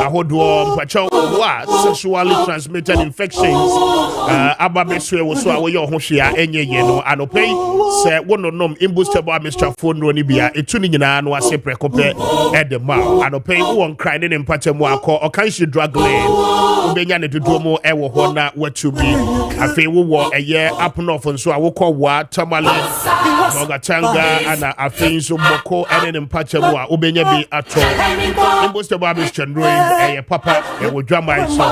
Ahodo mpacho wa sexually transmitted infections ababeswe wo so awoye ohwehia enyenye no anopei se wononom imbustable Mr. Phone ni bia etu ni nyina no ase prekope edema anopei won cry ne mpatemu akọ okanshi drug lane ubenya ne dodomo ewo ho na watubi afei wo eye apnof nso awokọ wa tamale Ogatanga ana afei nso boko ene mpatemu a ubenya bi ato imbustable Mr. Ndroy papa ewo drama so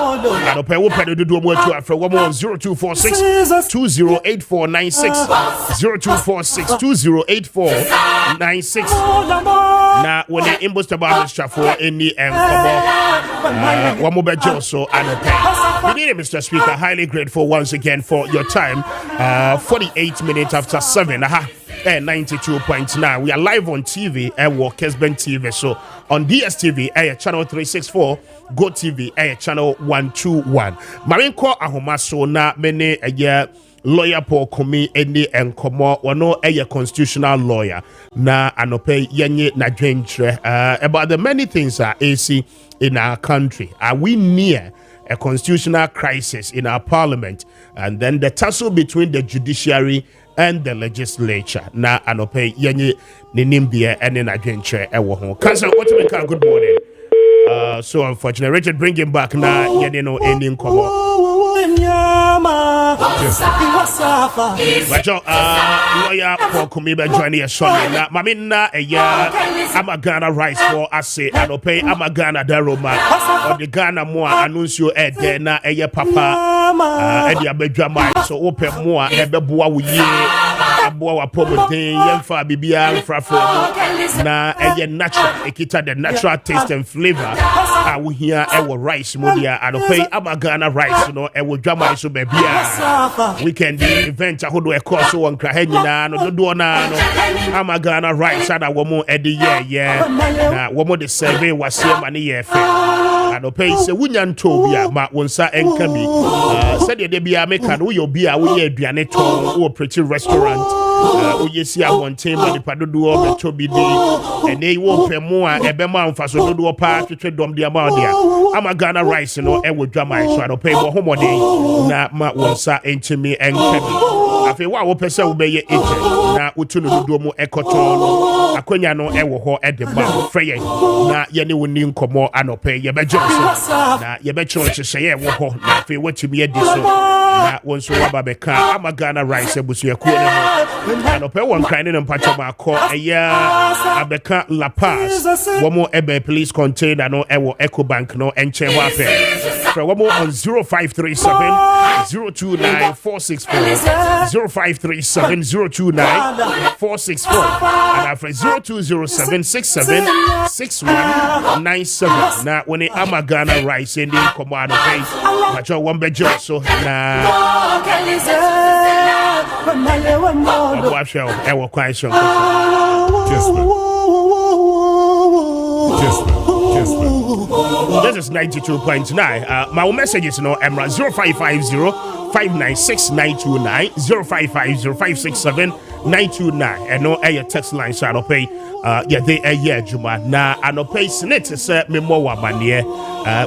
anopei wo pede dodomo atu afre wo 0246 208496 0246208496 na wone imbustable Mr. for any enkomo wamo bejo so anopei. We need Mr. Speaker, highly grateful once again for your time. 48 minutes after 7. 92.9. We are live on TV at Kessben TV. So on DSTV, channel 364, Go TV, channel 121. Marinko Ahomaso na mene lawyer Paul Kumi eni enkomo wano constitutional lawyer na anope yenye na dwentre about the many things AC in our country. Are we near a constitutional crisis in our parliament, and then the tussle between the judiciary and the legislature? Na anope yenye ninimbie ene na dwentre ewo ho. Council, what you make? Good morning. So unfortunately, Richard, bring him back na yenye no eni nkomo. Lawyer Paul Kumi joining us na mamina ama Ghana rights for ase anope ama Ghana daroma or the Ghana mo anuncio na papa edi abedwama so open mo ebeboa wo ye aboa wa pomodin yemfa bibia mfrafo na natural ekita the natural taste and flavor we here rice modia anope ama Ghana rice no dwama so bebia weekend event ahodo ekọ so won kra nyina no dodo na no ama Ghana rice ada womo edi na womo de survey wasie ma ne ye fe anope se wunya nto bia ma wonsa enka bi said de bia meka no yo bia wo ye aduane ton wo pretty restaurant oyesi abonten ma de padodo beto bi de ene wo pemu a ebema mfaso dodo pa twetwe dom de ama de ama Ghana rice no dwama so anope wo homoden na ma wonsa entimi enkabi afi wa wo pese wo beye eje na wotu no dodo mu ekoton no akonya no ho edeba freye na ye ne woni nkomo anope ye bejo so na ye becho cheye wo ho na afi watimi edi so na wonso waba beka ama Ghana rice ebusu yakuo ne ho anope won kan ne mpacho ma ko abeka La Paz womo ebe police container no Eco Bank no enche ho ape fra womo on 0537 029 464 0537 029 464 and after 0207 67 6197 na when ama Ghana rice in the command pay macho one bejo so na ewo question This is 92.9. My messages no Emra 0550 596 929 0550 567 929 and no air text line so I pay they juma na anopay senate say me mo wa mane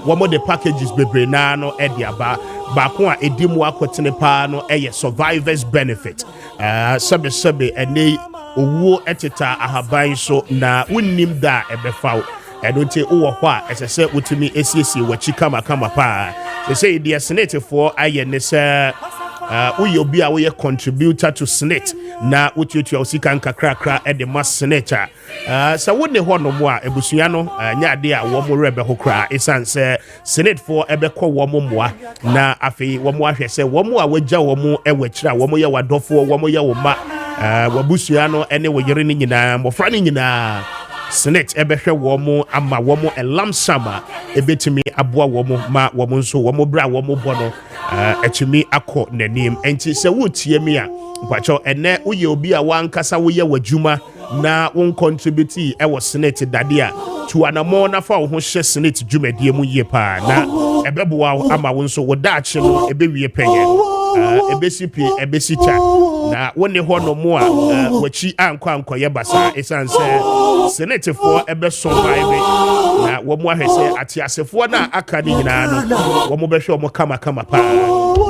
one more the packages bebre na no ediaba baako a edimu akotene pa no survivors benefit sebe ene owo eteta ahaban so na wonnim da ebefaw edonte wo ho a esese wotumi esiesie wachi kama pa say the senate for aye ne say uyobi a we contributor to senate na wotuatu osika nkakrakra e de mass senator sa wonne ho no mo a ebusua no nya ade a wo mo rebe ho kra esanse senate for ebekọ wo mo moa na afei wo mo ahwe se wo mo a wagya wo mo ewakira wo mo ye wadofo wo mo ye wo ma wabusua no ene wo yere ni nyina mofra ni nyina senate ebehwe wo mo ama wo mo elamsama ebetimi aboa wo mo ma wo mo nso wo mo bra wo mo bono atumi akọ nanim enti se wotie mi a mpacho ene uye obi a wankasa wo ye wadwuma na won contribute e wo senate dade a tu anamo na fa wo ho hye senate dwumadie mu ye pa na ebeboa ama wo nso wo daache no ebewie penye ebesipi ebesicha na woni ho no mo a wachi ankwa ye basa esan se senate for ebe survive na wo mo ahwese atiasefo na aka ni nyina no wo mo behwe mo kama pa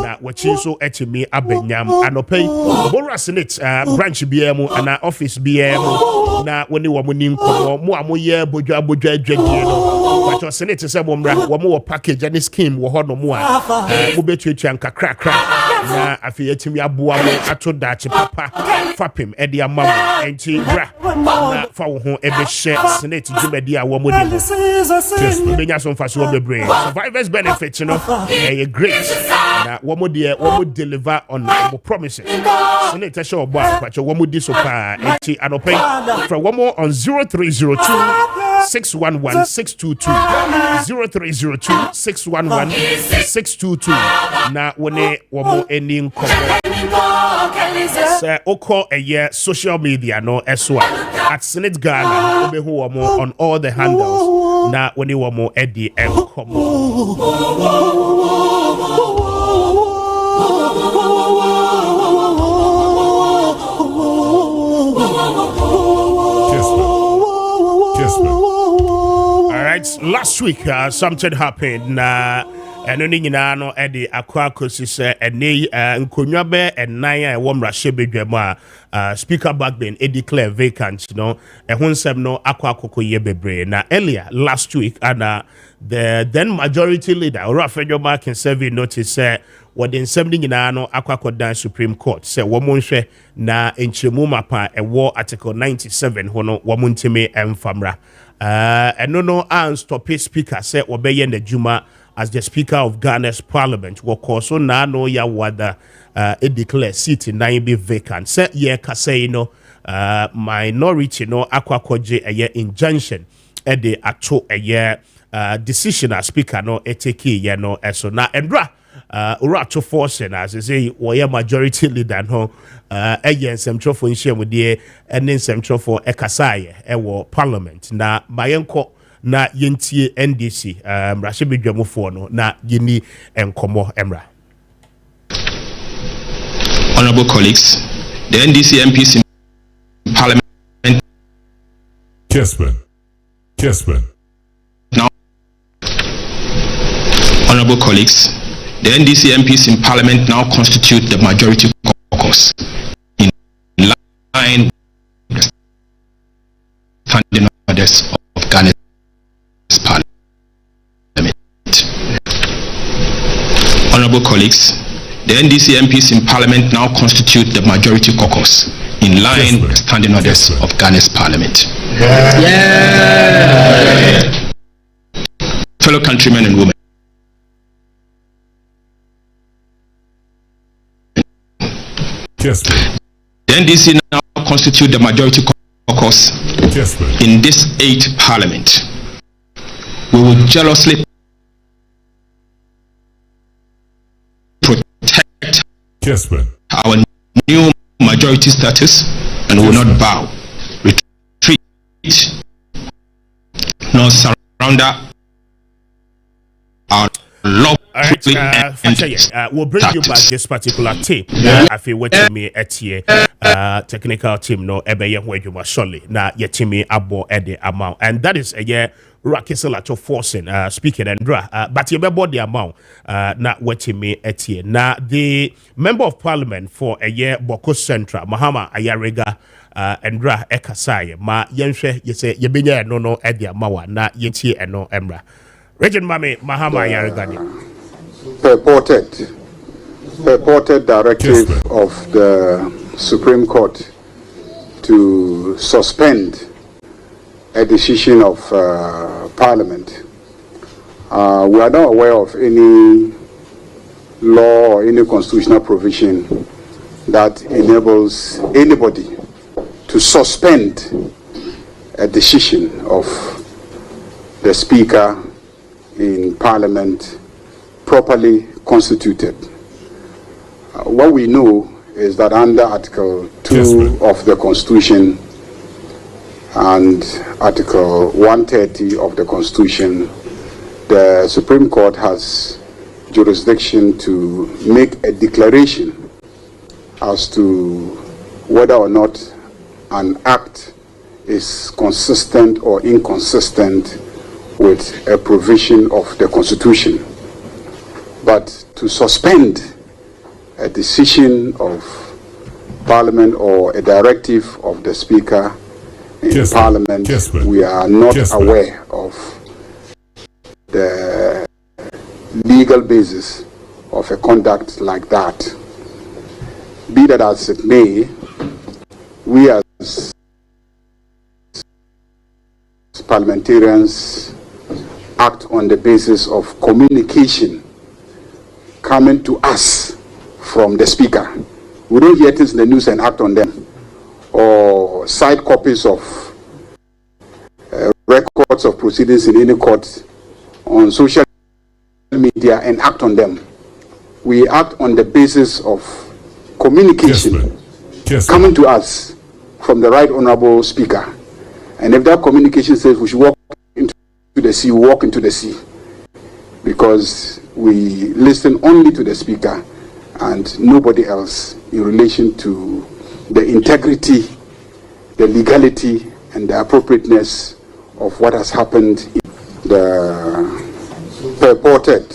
na wachi so etimi abanyam anopai bora senate branch biemu ana office biemu na woni wo mo ni nkomo mo amoye bodwa adwadie no wacho senate se bo mra wo mo wo package and scheme wo ho no mo a mo betuatua nkakra na afi etimi aboa mo ato dachi papa fapim edi amam enti bra na fa wo ho ebe hye senate djumadi a wo mo di just benya so mfa so bebre survivors benefit no great na wo mo deliver on our promises senate show obo akwacho wo mo di so pa enti anopen fra wo mo on 0302 611 622 0302 611 622 na wone wo mo eni nkomo se oko social media no eswa at Senate Ghana obehu wo mo on all the handles na wone wo mo edi enkomo last week something happened eno ni nyina no ede akwa kosi se ene nkonwa be enan a wo mrahye bedwam a speaker Kessben e declare vacant no ehonsem no akwa akokoye bebre na earlier last week and the then majority leader Orafejo Kessben notice what in 70 nyina no akwa kodan Supreme Court say wo monhwe na enchemu mapa ewo article 97 hono wo montime emfamra no stop speaker say obeye na juma as the Speaker of Ghana's Parliament will also now know ya whether it declare seat in 9 be vacant. Say ye kase no minority no akwakoje a year injunction at the ato a year decision as speaker no eteki ye no eso na endra ura to force as say we majority leader no yen semtro for nhyem de enen semtro for ekasaye ewo parliament na mayenko na yentie NDC mrahye bedwamfo no na yeni enkomo emra. Honorable colleagues, the NDC MPs in Parliament. Kessben. Now, honorable colleagues, the NDC MPs in Parliament now constitute the majority caucus in line with the standing orders of Ghana's Parliament. Honorable colleagues, the NDC MPs in Parliament now constitute the majority caucus in line with the standing orders of Ghana's Parliament. Fellow countrymen and women, the NDC now constitute the majority caucus in this 8th Parliament. We will jealously protect our new majority status and will not bow, retreat, nor surrender our love. We'll bring you back this particular tape. I feel what me etie technical team no ebeye ho adwuma surely na yetimi abo ede amount, and that is a Rakisela to forcing speaking and but you remember the amount na wetimi etie na the member of parliament for a year Boko Central Mahama Ayarega Endra Ekasaye ma yenhwe yese yebenya no ede amawa na yentie eno emra Regent Mame Mahama Ayarega purported directive of the Supreme Court to suspend a decision of Parliament. We are not aware of any law or any constitutional provision that enables anybody to suspend a decision of the Speaker in Parliament properly constituted. What we know is that under Article 2 of the Constitution and Article 130 of the Constitution, the Supreme Court has jurisdiction to make a declaration as to whether or not an act is consistent or inconsistent with a provision of the Constitution. But to suspend a decision of Parliament or a directive of the Speaker in Parliament, we are not aware of the legal basis of a conduct like that. Be that as it may, we as parliamentarians act on the basis of communication coming to us from the Speaker. We don't hear things in the news and act on them, or side copies of records of proceedings in any court on social media and act on them. We act on the basis of communication coming to us from the Right Honourable Speaker. And if that communication says we should walk into the sea, we walk into the sea. Because we listen only to the Speaker and nobody else in relation to the integrity, the legality, and the appropriateness of what has happened. The purported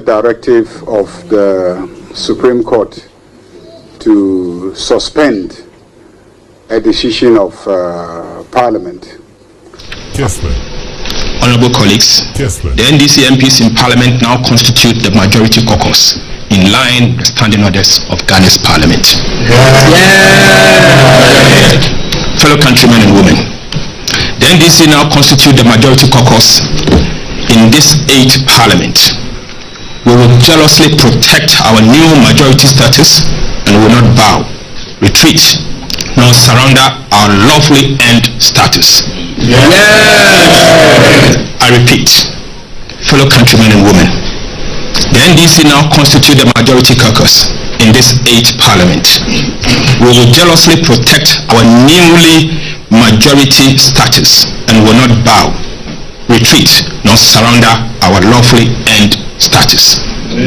directive of the Supreme Court to suspend a decision of Parliament. Honourable colleagues, the NDC MPs in Parliament now constitute the majority caucus in line with the standing orders of Ghana's Parliament. Fellow countrymen and women, the NDC now constitute the majority caucus in this 8th Parliament. We will jealously protect our new majority status and will not bow, retreat, nor surrender our lawfully earned status. I repeat, fellow countrymen and women, the NDC now constitute the majority caucus in this 8th Parliament. We will jealously protect our newly majority status and will not bow, retreat, nor surrender our lawfully earned status. We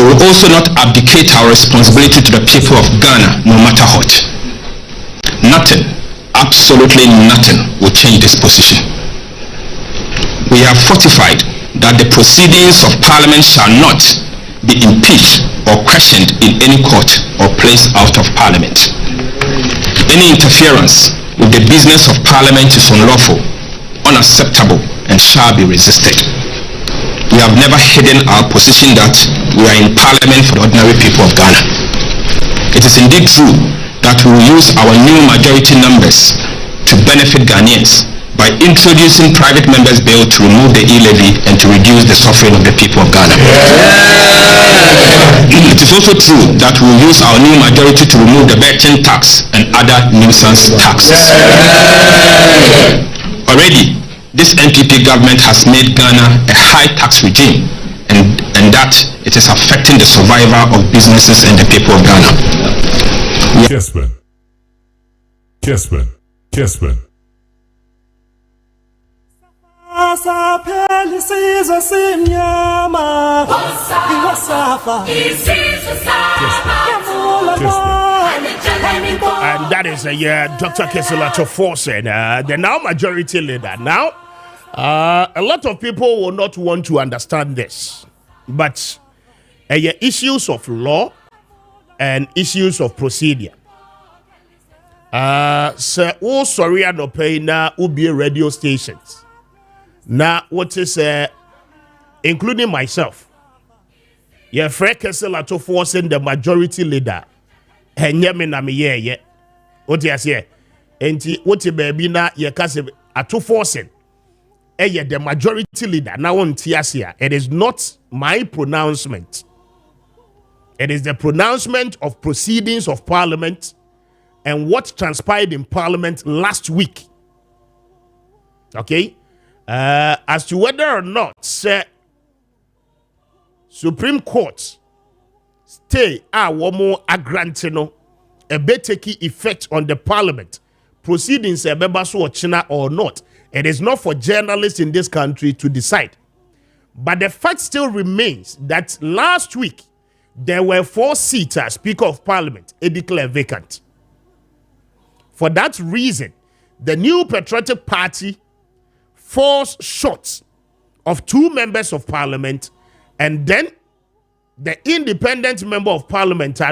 will also not abdicate our responsibility to the people of Ghana, no matter what. Nothing, absolutely nothing, will change this position. We have fortified that the proceedings of Parliament shall not be impeached or questioned in any court or placed out of Parliament. Any interference with the business of Parliament is unlawful, unacceptable, and shall be resisted. We have never hidden our position that we are in Parliament for the ordinary people of Ghana. It is indeed true that we will use our new majority numbers to benefit Ghanaians by introducing private members' bill to remove the e-levy and to reduce the suffering of the people of Ghana. It is also true that we will use our new majority to remove the betting tax and other nuisance taxes. Already, this NPP government has made Ghana a high tax regime, and that it is affecting the survival of businesses and the people of Ghana. Kessben. And that is Dr. Keselato Forsen, the now majority leader. Now, a lot of people will not want to understand this, but issues of law and issues of procedure. Sir, sorry, I no pay na ubi radio stations. Now, what is including myself? Yeah, Fred Keselato Forsen, the majority leader. Henyame na me ye. What you say? Enti what baby na ye kase ato Forsen. The majority leader now on Tiasia. It is not my pronouncement. It is the pronouncement of proceedings of Parliament and what transpired in Parliament last week. Okay? As to whether or not Supreme Court stay womo agrantino a beteki effect on the Parliament proceedings or not. It is not for journalists in this country to decide. But the fact still remains that last week there were 4 seats as Speaker of Parliament declared vacant. For that reason, the New Patriotic Party falls short of 2 members of Parliament, and then the independent member of Parliament, okay?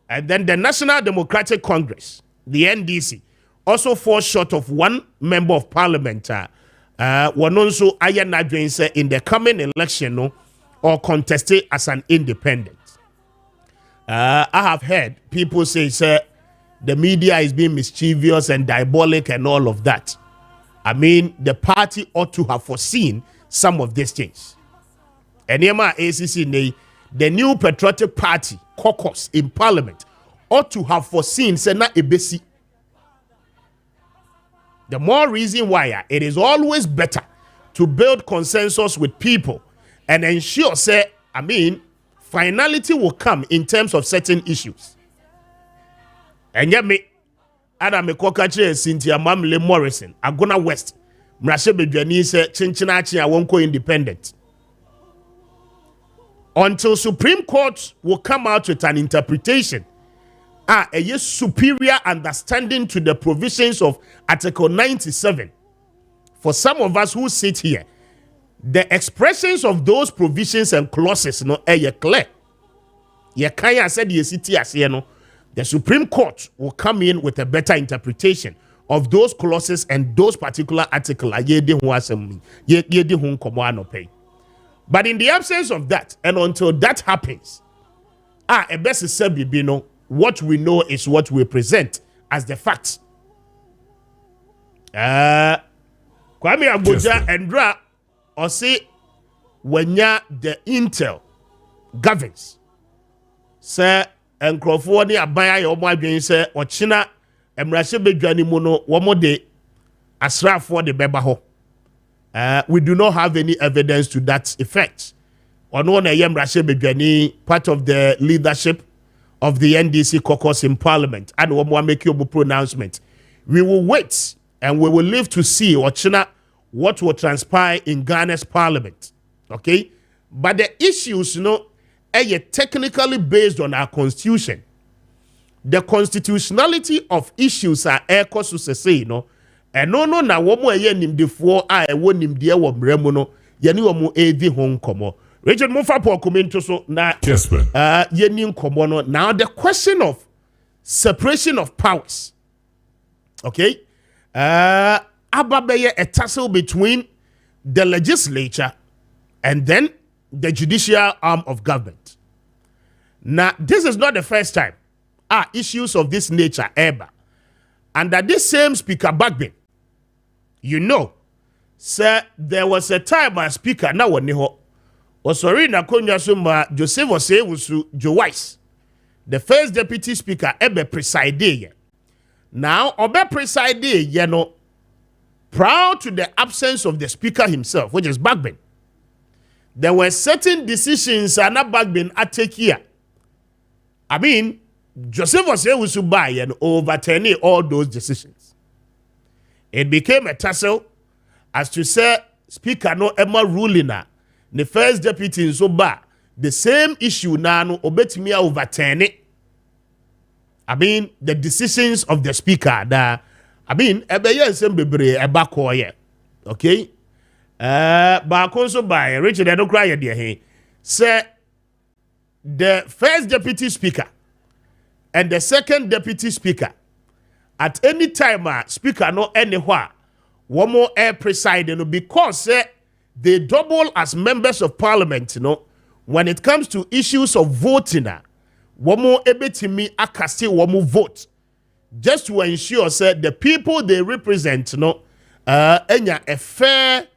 And then the National Democratic Congress, the NDC, also falls short of 1 member of Parliament. One also in the coming election or contested as an independent. I have heard people say, sir, the media is being mischievous and diabolic and all of that. I mean, the party ought to have foreseen some of these things. And ACC, the New Patriotic Party caucus in Parliament ought to have foreseen Sena Ebesi. The more reason why it is always better to build consensus with people and ensure, say, I mean, finality will come in terms of certain issues. And yet me, Adam Kokache, Cynthia Mamle Morrison, Agona West, Mrashe Bedwani Chinchinachi, I won't go independent. Until Supreme Court will come out with an interpretation, a superior understanding to the provisions of Article 97. For some of us who sit here, the expressions of those provisions and clauses no clear. Kaya said the Supreme Court will come in with a better interpretation of those clauses and those particular articles. But in the absence of that, and until that happens, a best said what we know is what we present as the facts. Kwame Appiah and Dra or say when the intel governs, sir, and Crawford abaya your my say or China and Mrashe Bedwani mono one more day asra for the bebaho. We do not have any evidence to that effect. On one Mrashe Bedwani, part of the leadership of the NDC caucus in Parliament, and one more make your pronouncement. We will wait and we will live to see what will transpire in Ghana's Parliament. Okay? But the issues, are technically based on our constitution. The constitutionality of issues are to say, and no na womo nimdefo won nimde wo mremu no ye ne womo edi ho nkomo. Richard Mofapo comment so na Kessben. Yeni nkomo no. Now the question of separation of powers. Okay? Ababeye a tussle between the legislature and then the judicial arm of government. Now, this is not the first time issues of this nature ever. Under this same speaker Kessben, sir, there was a time a speaker now was sorry na konya suma Joseph Osewusu Jowais, the first deputy speaker ebe preside. Now, obe preside proud to the absence of the speaker himself, which is Kessben. There were certain decisions and Kessben take here. I mean, Joseph Osewusu buy and overturning all those decisions. It became a tussle as to say speaker no Emma ruling the first deputy in Soba, the same issue now no obetimi overturn it. I mean, the decisions of the speaker that I mean, ebeye sembebre ebakoye. Okay? Bakonso by Richard Adokra there say the first deputy speaker and the second deputy speaker at any time speaker no anywhere one more air presiding because they double as members of parliament when it comes to issues of voting one more ebetimi akasti one more vote just to ensure the people they represent enya a fair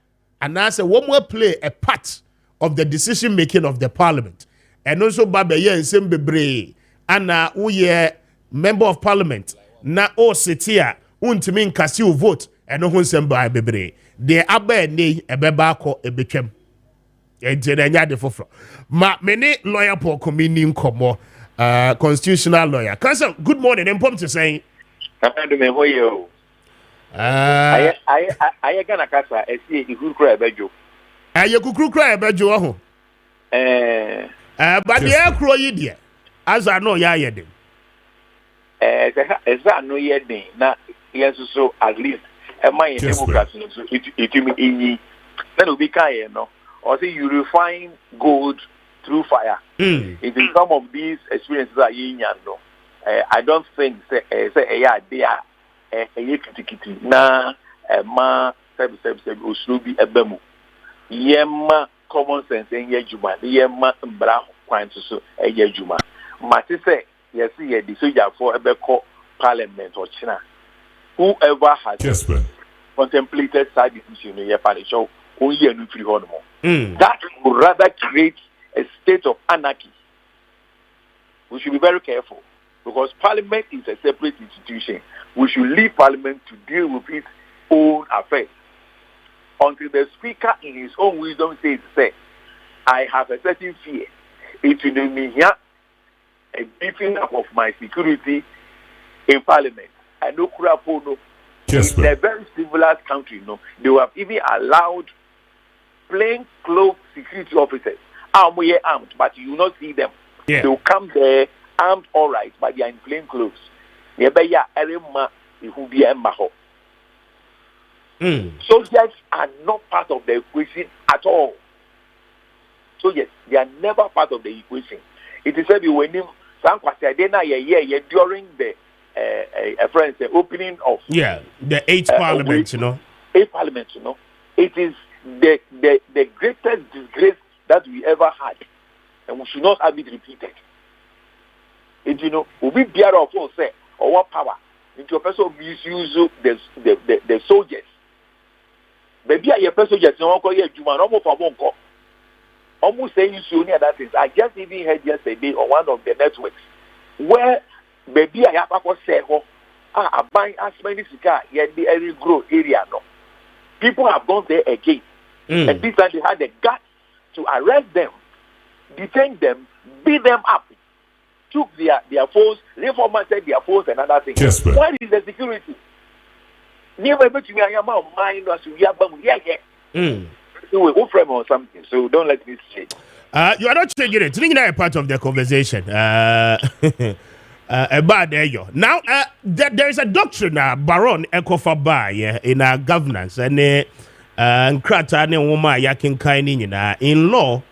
and as a one more play a part of the decision making of the parliament. And also Babeye and Sembebre and uye member of parliament na o setia untimi nkasi u vote and no semba bebre. De abe ne ebeba ko ebetwem. Enya de foforo. Ma many lawyer po komini nkomo constitutional lawyer. Counsel, good morning. I'm pumped to say. I gonna kasa esi ikukura ebejo. Aye kukura ebejo ho. But the air crow dear, as I know, them. As I know, yes, so at least my democracy, so it mean then will be no, or say you refine gold through fire. It is some of these experiences are no. I don't think say they are a na ma uslubi ebemu yema common sense enye juma yema mbra kwan so enye juma mate say yes ye the soldier for ebeko parliament or china whoever has Kessben contemplated side decision in your parish show only a free honor that would rather create a state of anarchy. We should be very careful because parliament is a separate institution. We should leave parliament to deal with its own affairs until the speaker in his own wisdom says, I have a certain fear. It will mean here a beefing up of my security in parliament. I know Kurapono in a very civilized country, they have even allowed plain clothes security officers armed, but you will not see them. Yeah. They will come there armed, all right, but they are in plain clothes. Soldiers are not part of the equation at all. So yes, they are never part of the equation. It is said when during the opening of the 8th Parliament, Eighth Parliament, it is the greatest disgrace that we ever had, and we should not have it repeated. And we be bear of all say or what power into a person misuse the soldiers. Maybe I person soldiers no call you Juma no more for one call. Almost saying so near that is I just even heard yesterday on one of the networks where maybe I have to say I buy as many cigar yet the area grow area no. People have gone there again. And this time they had the guts to arrest them, detain them, beat them up, took their phones, reformatted their phones and other things. Kessben. Where is the security? Never bet me I am mind as we have we'll frame on something, so don't let me say. You are not changing it. You're not a part of the conversation. About there you. Now, there is a doctrine, Baron Ekofa in our governance, and Krata ne woman yakin kaini in law,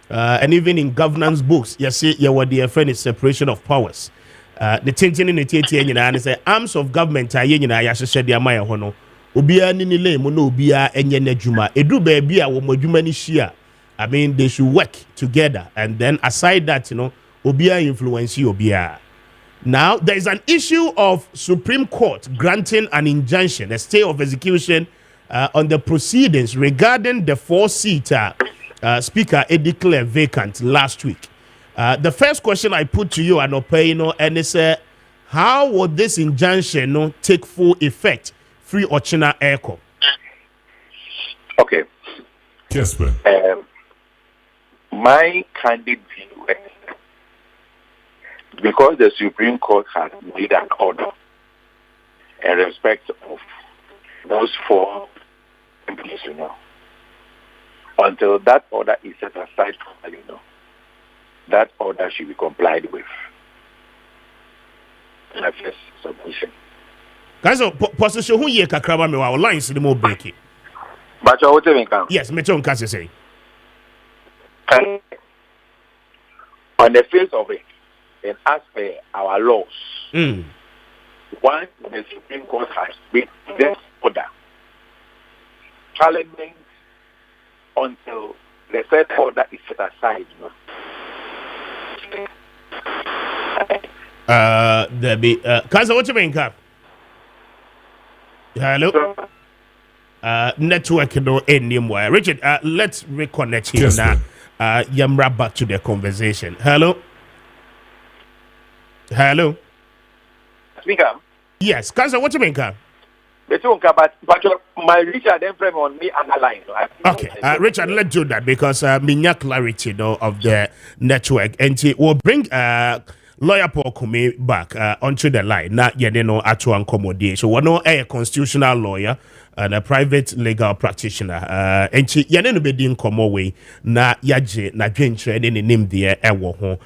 and even in governance books, you see, you were the friend is separation of powers. The tension in the TTN and say arms of government are yen I said the Amaya Hono. Ubia nini le mono ubia enye juma. Edu baby a womojuma ni shia. I mean, they should work together, and then aside that, ubia influence ubia. Now, there is an issue of Supreme Court granting an injunction, a stay of execution on the proceedings regarding the 4-seater Speaker declared vacant last week. The first question I put to you, Anopeno, and is how would this injunction take full effect? Free Ochina Echo. Okay. Kessben. My candid view is because the Supreme Court has made an order in respect of those 4 MPs, until that order is set aside formally, that order should be complied with. My first submission. Guys, position who ye kakraba me wa lines the more breaking. But you want yes, me too can say. On the face of it, and as per our laws, once the Supreme Court has made this order, Parliament until the third order is set aside. There be Kaza, what you mean, Cap? Hello? Network no anymore. Richard, let's reconnect him now. Yamra back to the conversation. Hello? Hello? Speaker? Yes, Kaza, what you mean, Cap? But my Richard then frame on me and a line. Okay, Richard, let's do that because minya clarity of the network, and it will bring lawyer Paul Kubi back onto the line. Na yede no ato ankomodie. So one no a constitutional lawyer and a private legal practitioner. Enchi yene no bedi nkomo we na yaje na dwentre ne nim de ewo ho.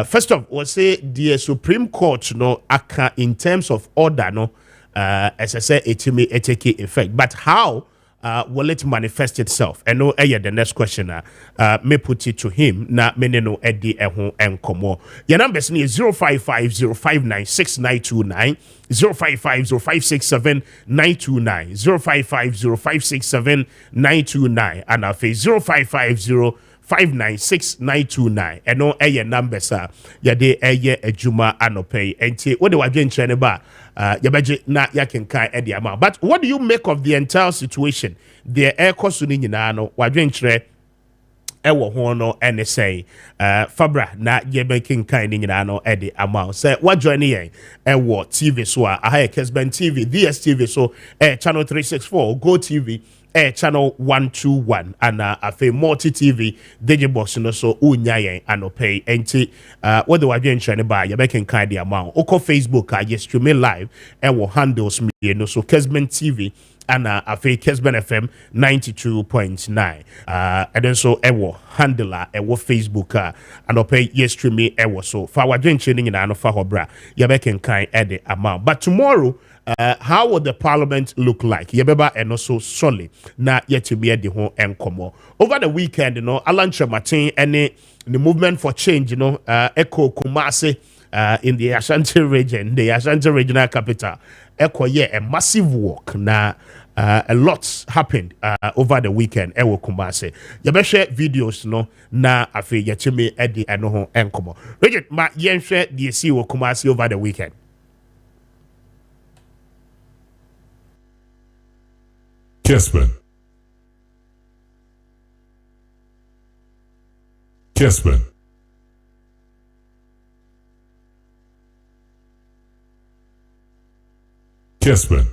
First of all, say the Supreme Court no aka in terms of order no as I say it may take effect, but how will it manifest itself? And no, the next question may put it to him. Na meneno edi ehun enkomo. Your numbers ni 05505969929, 05505679929, 05505679929, and our face 0550596929. And no numbers yade ejuma anope. Enti what do I do in ba? Yabaji na yakenkai edi ama. But what do you make of the entire situation? The air kosuni nyina no wadwenkyerɛ ɛwɔ ho no ɛne sɛ Fabra na yɛbɛkenkan ne nyina no ɛde ama sɛ wajoin yɛn ɛwɔ TV so a aha Kessben TV, DSTV so channel 364, Go TV channel 121 and afe multi TV digibox no so unya yen anope enti what the wadwen chane ba ya beken kan de amount oko Facebook you stream live wo handles me no so Kessben TV and afe Kessben FM 92.9 and then so wo handler wo Facebook anope you stream me wo so fa wadwen chane nyina no fa hobra ya beken kan de amount. But tomorrow how would the parliament look like? Yebeba and also solid na yet be the home enkomo. Over the weekend, you know, Alan Martin and the movement for change, you know, Echo Kumasi in the Ashanti region, the Ashanti regional capital. Echo a massive walk na a lot happened over the weekend. Ewo Kumasi. Yebeshe videos no na afi yachimi edi enoho enkomo. Regent ma yenshe the CEO Kumasi over the weekend. Kessben. Kessben. Kessben.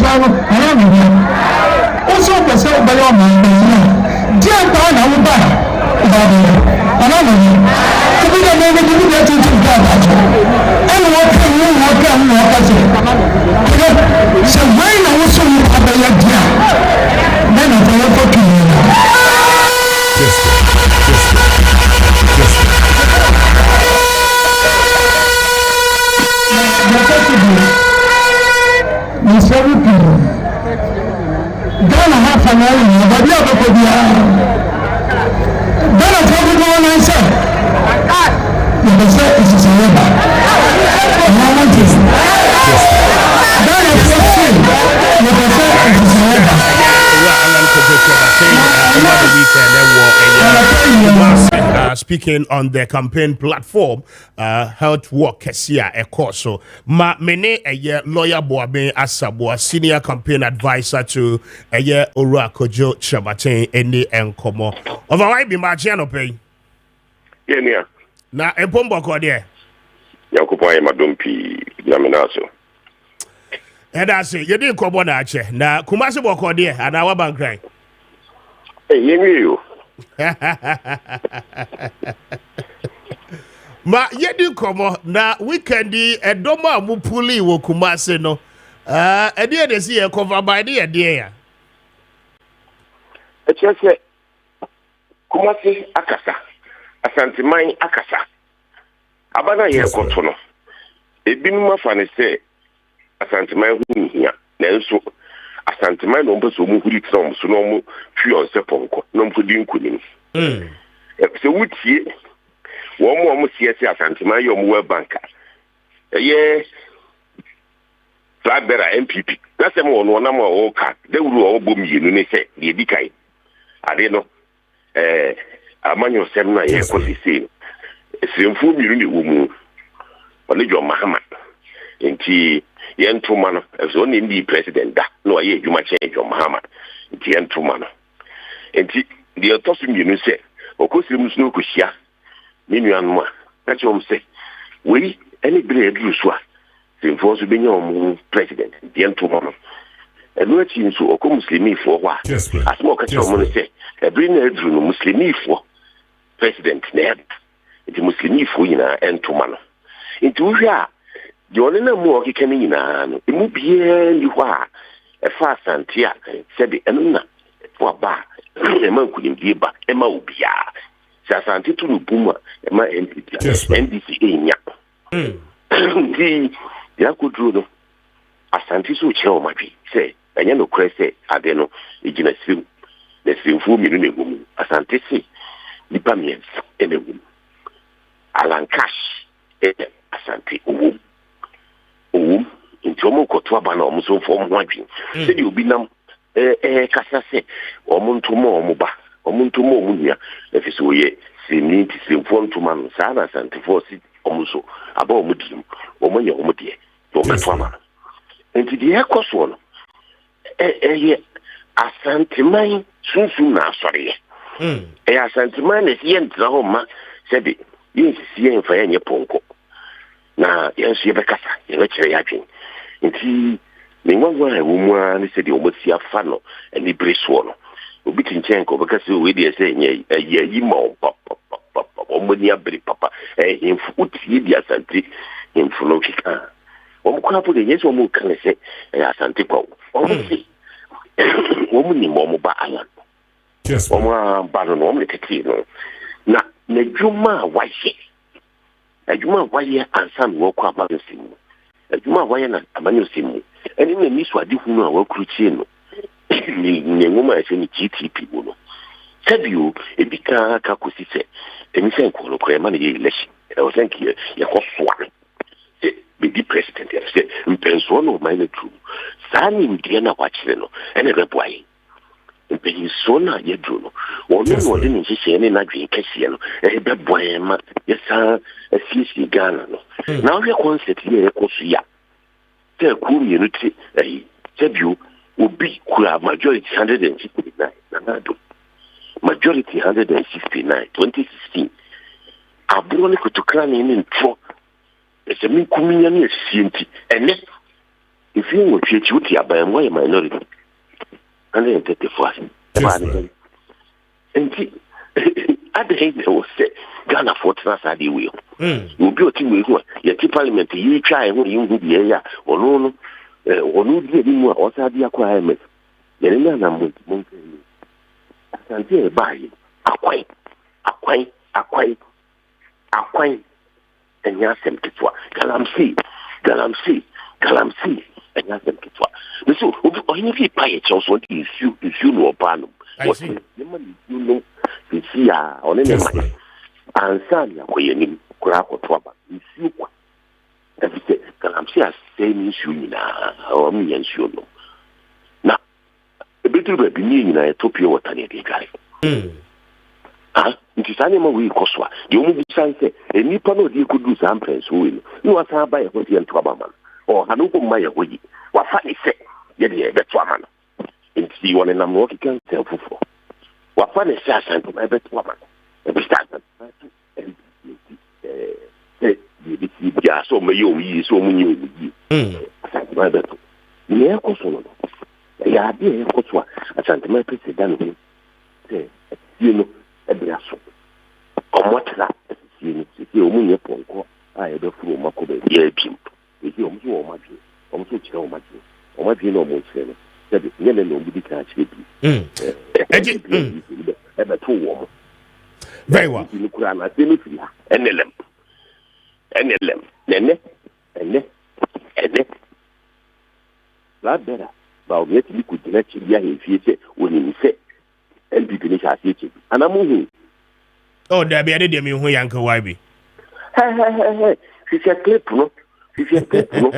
Sano, also the same by your man, dear God, I will buy. To be the name of the good to and what can you so when I also have a year, then I will talk to you. Mr. People, Ghana half an hour, but the other could be then I told you one answer. You say it is a labor. No one is. Then I say, you say it is a labor. Speaking on the campaign platform, health work Kessben a course. So, ma mene a year lawyer Boabe Asabwa, senior campaign advisor to a year Ora Kojo Chabate any enkomo. Overall, be Maakye no pay. Yeah. Na empombo ko de. Yakupo madumpi naminaso. Eda say you didn't kobo na ache. Na Kumasi boko de ana wa bankran. You. Ma yedi komo na weekendi edomo amupuli wo Kumasi no. Edi de see e cover by the idea. Echese Kumasi akasa. Asantimai akasa. Abana ye koto no. Ebinu mafane se asantimai hu hia. Nanso asantimai no mpeso mu huri tsom so no mu twi on seponko no mpodi nkunim. Se wutie wo mo siese asantimai yo mu World Bank. Ye Flagbera MPP. That's them one na mo o ka. De wuru o bom yinu ne se de di kai. Ade no amanyo sem na ye ko sisi. Simfu miru ni wo mu. Ole jo Mahama. Enti yentuma no so ne ndi president da no aye adwuma chen jo Mahama. Enti yentuma no. Enti de otosu miru se okosimu so ko hia. Minu anu a. Na chom se we any bre edu so a. Simfu so benya omu president yentuma no. Elu achi nso oko muslimi fo wa. Asmo ka chom no se ebri na edu no muslimi fo president na enti muslimi fo yina entuma no. Enti wo a de one na mu okike ni nyina no emu bie ni hɔ a ɛfa asante a sɛ de ɛno na fo ba ɛma nkunim die ba ɛma obia sɛ asante to no bum a ɛma NDC enya di ya koduro no asante so kyerɛ o madwi sɛ ɛnyɛ no kora sɛ ade no egina sim na simfu miru na egum asante se nipa miɛnsa ɛna egum alankash asante owom nti omo koto aba na omo so fo mo adwen se di obi nam kasa se omo ntomo omo ba omo ntomo omo nua efiso ye sini ti simfo ntoma no sa na asante fo si omo so aba omo dim omo nya omo de to koto aba nti di ekoso no ye asante man sunsun na asore ye asante man ne ye ntra ho ma se di yin si ye mfa ye nye ponko na yenso ye bekasa ye bekere ya dwen nti me ngwa wo mu a ne se de omosi afa no ani breso no obi tinchen ko bekasa we de se nye yi ma omoni abri papa info utie di asante info no kika omukwa po de yeso mu kan se asante kwa omosi omuni mo ba ayan omo ba no omle tete no na dwuma waye adwuma waye ansan wo kwa ba simu adwuma waye na amanyo simu eni na miso ade hunu a wakruchie no ni ngoma ese ni GTP no sabio ebika ka kosi se emi sen ko no kra ma na ye election e o sen ki ye ko soa se be di president ya se mpenso no ma na tru sani ndie na kwachire no ene rebuai mpenyi so na ye dru no wono no de ni hihye ne na dwen kase no be boy ma yesa afisi Ghana no na we concept ye ko so ya te ku mi no ti sabio obi kura majority 169 na do majority 169 2016 abro ne kutukra ne ntro ese min kuminya ne asienti ene if you will treat you to a minority, 134. And at the end, they will say, Ghana for Transadi will. You'll be a team with your Parliament, you try and you will be a or no, or no, more or the acquirement. Then I'm with Monkey. I can say, buy acquaint, and yes, and Kitwa, Galamsey, and yes, and Kitwa. So, if you buy it, also, if you know Panum, what you know, you see, on any money, and Sanya, where you need crack or trouble, if you want. Everything, Galamsey has same issue now, or me and you know. Now, a bit of a being in Ethiopia, what I need, guy. Nti sane ma we koswa de omu bi san se enipa no de kodu sample so we no wasa ba ye hodi ento abama o hanu ko ma ye hoyi wa fa ni se ye de beto amana nti wona na mo kikan se fofo wa fa ni se asan to ma beto amana e bi start bi ya so me yo yi so mu nyi yi ma beto ni e ko so no ya bi e ko so asan ma pese dan no se you know Ebiaso. Omotla, see, Omunia Ponko, I have a full Makobe, ye pimp. If you are my dream, almost tell my dream, or my dream almost said, that is never no big catch it. Ever too warm. Very well. You could have not been and that better. But yet you could let you be in future when you say. And I'm moving. Oh, there be a day who Uncle Wybie. Hey, she's a clip, no? She's a clip, no?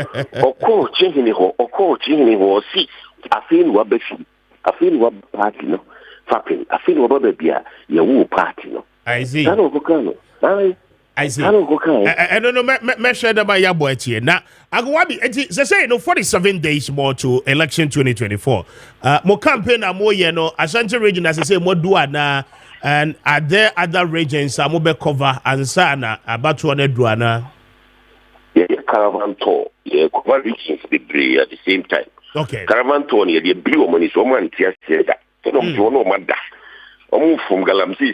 Or call changing or see. I feel what party, no? Fapping, I feel what baby, your woo party, no? I see. I don't go, I see. I don't know. Measure that by your boy here. Now, I go wabi. They say no 47 days more to election 2024. More campaign and more no. Ashanti region as I say more duana and are there other regions some more cover and sana about 200 duana. Yeah, caravan tour. Yeah, cover regions be at the same time. Okay. Caravan tour near the blue money so man tears that. So no matter. Omu from Galamsey.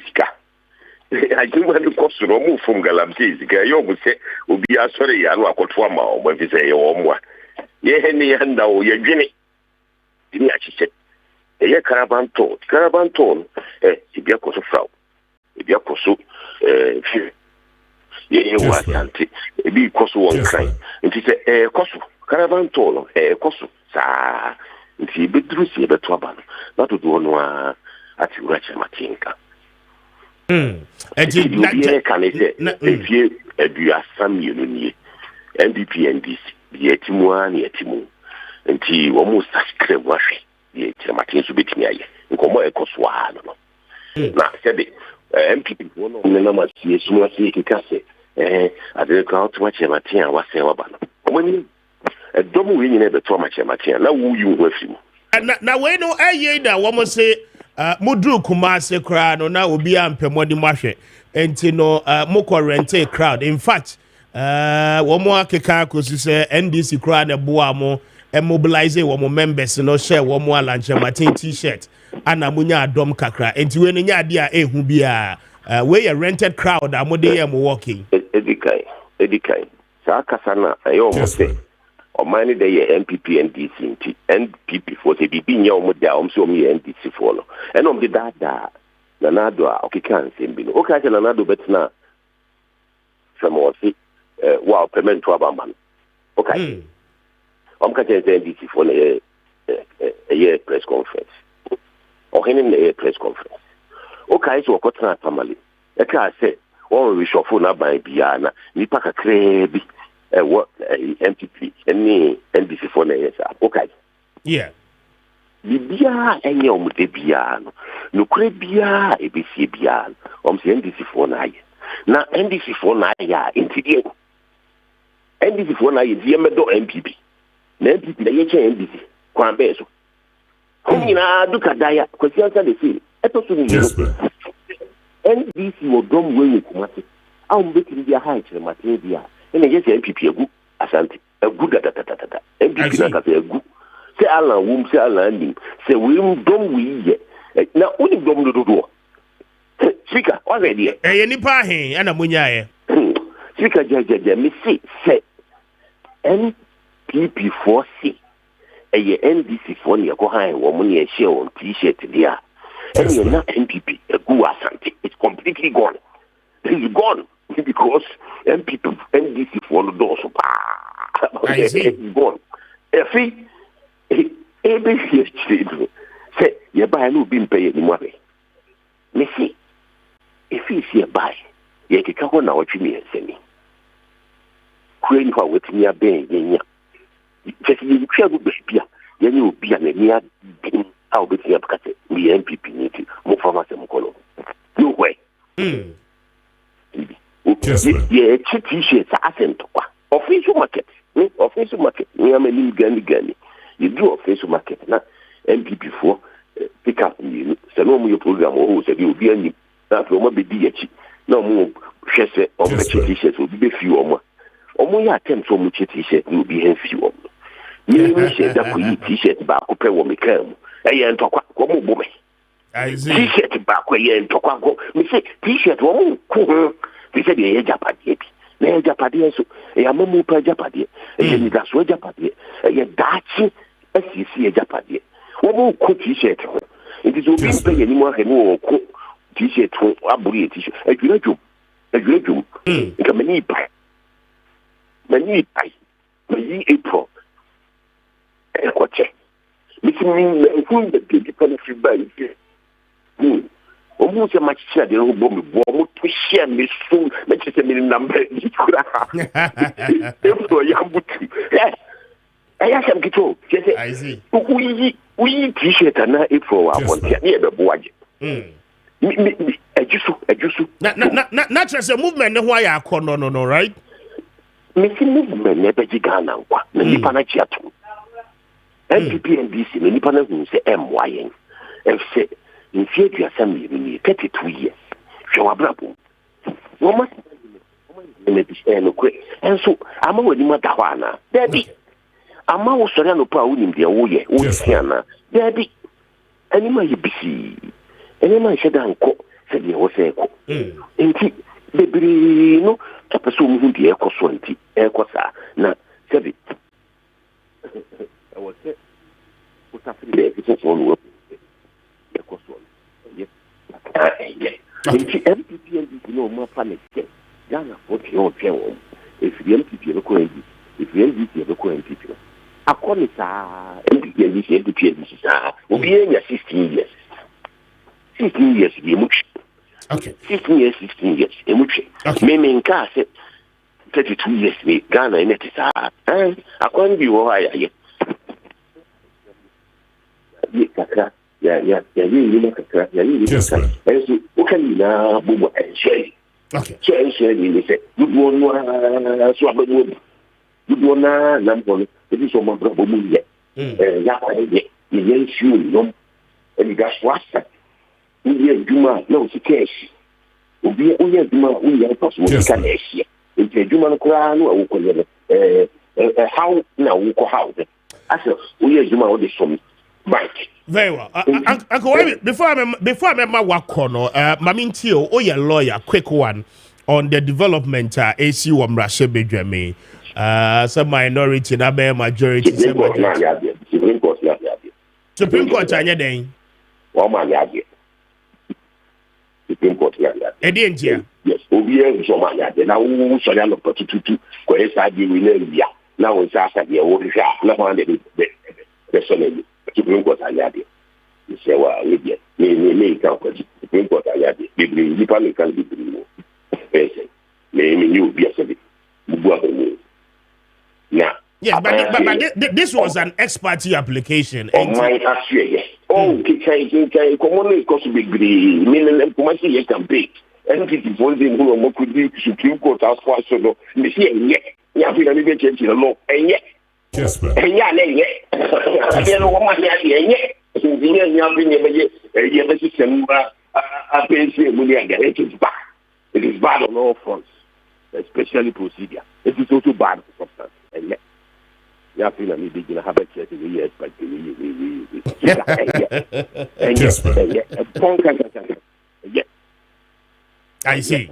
I think when you cross the move from Galamsey, you would say, will be a sorry, I know I got 1 mile when you say, oh, more. Ye, Henny, and now you're Jenny. Didn't actually say, a caravan tone, if you're cos of frau, if you're cosu, you was anti, a big cosu one crime. And she said, a cosu, caravan tone, a cosu, sa, and she be drussy, but trouble, not to do no at Ratchet Matinka. If you are some union, NDP and this, the Etimu, and he almost subscribe washing the Martin to beat me. And come on, Coswan. Now, said it, MPP, one of the numbers, yes, more see, I didn't go out to watch Martin, was saying about when a double winning ever to much Martin. Now, who you with him? And now, when I that woman say, Mudru Kumase crowd, no now will be ampemodi mashe. And no moko rente crowd. In fact, one more kekaku say NDC crowd a boamo and mobilize one more members no share one more lunch Martin t-shirt and amunya dom kakra. And when you idea who be where a rented crowd are more walking. Edikai. Sakasana, I almost say. Or many day MPP and DC NPP for the BB Yamu so me NDC follow. And on the data Nanado okay can't seem be okay Nanado but now some more see wow payment to Abaman. Okay. I'm catching the NDC for a year press conference. Or him a press conference. Okay, so what's not family. I can't say, oh, we shall phone up by Biana, Nipaka Crabby. What MPP any NDC for the years. Okay. Yeah. Bibia any omude biano. No crebia ABC bian. NDC for na. Na NDC for na ya intidio. NDC for na ye medo MPP. Na MPP na ye NDC. Kwa mbeso. Kumina duka daya kwesi ansa de fi. Eto su ni. NDC wo dom we kumati. A umbeki bia ha chere matebia. And I guess MPP agu asante a good MPP na ka say a good say Alan wom say Alan nim say we dom we ye na oni dom do speaker already nipa he ana munyae speaker jaja me say NPP 4C NDC for ne ko han wo mo ne share on t-shirt dia and you're not NPP asante it's completely gone. It's gone because NPP NDC for the door so it's gone. ABC say you buy no been pay anymore. Me see if you see a buy you can go na what you mean send Queen for with me a ben yen just you try to be you be an near I'll be here because we MPP need to move from us and color. No way. Yeah, t-shirts are sent to official market. Official market. We are many gani. You do official market. Now, MPP 4 pick up you. So, no more program or said you'll be any. Now, from a BDH. No more share of the t-shirts will be few or more. Or more attempts on which t-shirt will be a few of them. You said that we t-shirt back up when we come. I talk what more t-shirt back where and talk go. Me say t-shirt woman cool. They said the Japadi. The Japadi so a mamu per Japadi. And that's what Japadi. A Dachi SEC Japadi. What more cool t-shirt? It is okay pay anymore and more cool t-shirt for Aburi t-shirt. A graduate. It's a many pie. Many April. Equache. Meaning, who the people by almost a much share the whole bomb to share me soon, make it a million number. I ask him to talk. I see. We t-shirt and April. I want to hear the boy. I just not just a movement. Why I call no, right? Missing movement never Ghana. Nipanachiatu. NPP and DC, many panels who say MYN. If say, in theatre assembly, we need 32 years. Show a brabo. No must and so I'm already Matawana. There be. I'm almost Sorano Paulim, the Oye, Oceana. There be. Animal you be. Animal said uncle, said the Oseco. And the Brino, a person who the Eco Swanty, Ecosa, na, said it. I was there. What's happening there? It's all work. MPP and you know more panic. Ghana 40 or 10. If the MPP are going, if the MPP are going to I call it MPP and MPP will be in 16 years. 16 years, the much. Okay. 16 years, a much. Maybe in car 32 years, Ghana in it is I can't be why yeah, okay now, boom, and share. Okay, share, you say, good one, swap a wood. Good one, Lampon, it is on my brother, yet. You and you got swasta. We have Juma, no, it's cash. We have Juma, we have possible cash. It's a Juma crown, or how now, we call how. I said, we have Juma, this from Mike. Very well. Uncle, before I remember what corner, Mamintio, oh, your lawyer, quick one on the development AC one Russia Benjamin. Some minority, na majority. Supreme Court, I know. One man, Supreme Court, yes, Obi Somaya, now Soyan of Potutu, Quesa, you now it's after the old shop, not on the Soleil. Supreme Court ayade. You say, well, me can't Supreme Court ayade. You probably can't be doing it. You be a city. Now, yes, but this was an ex-party application. Oh, my yes. Oh, can commonly cost big green, meaning commercial campaign. And it is one thing who could be Supreme Court as far as so. You see, yet, you have to change the law, and yet. Kessben. I don't know what my idea. It is bad on all fronts, especially procedure. It is also bad for substance. And ya fi na me be gina ha ba che we ye expect we I see.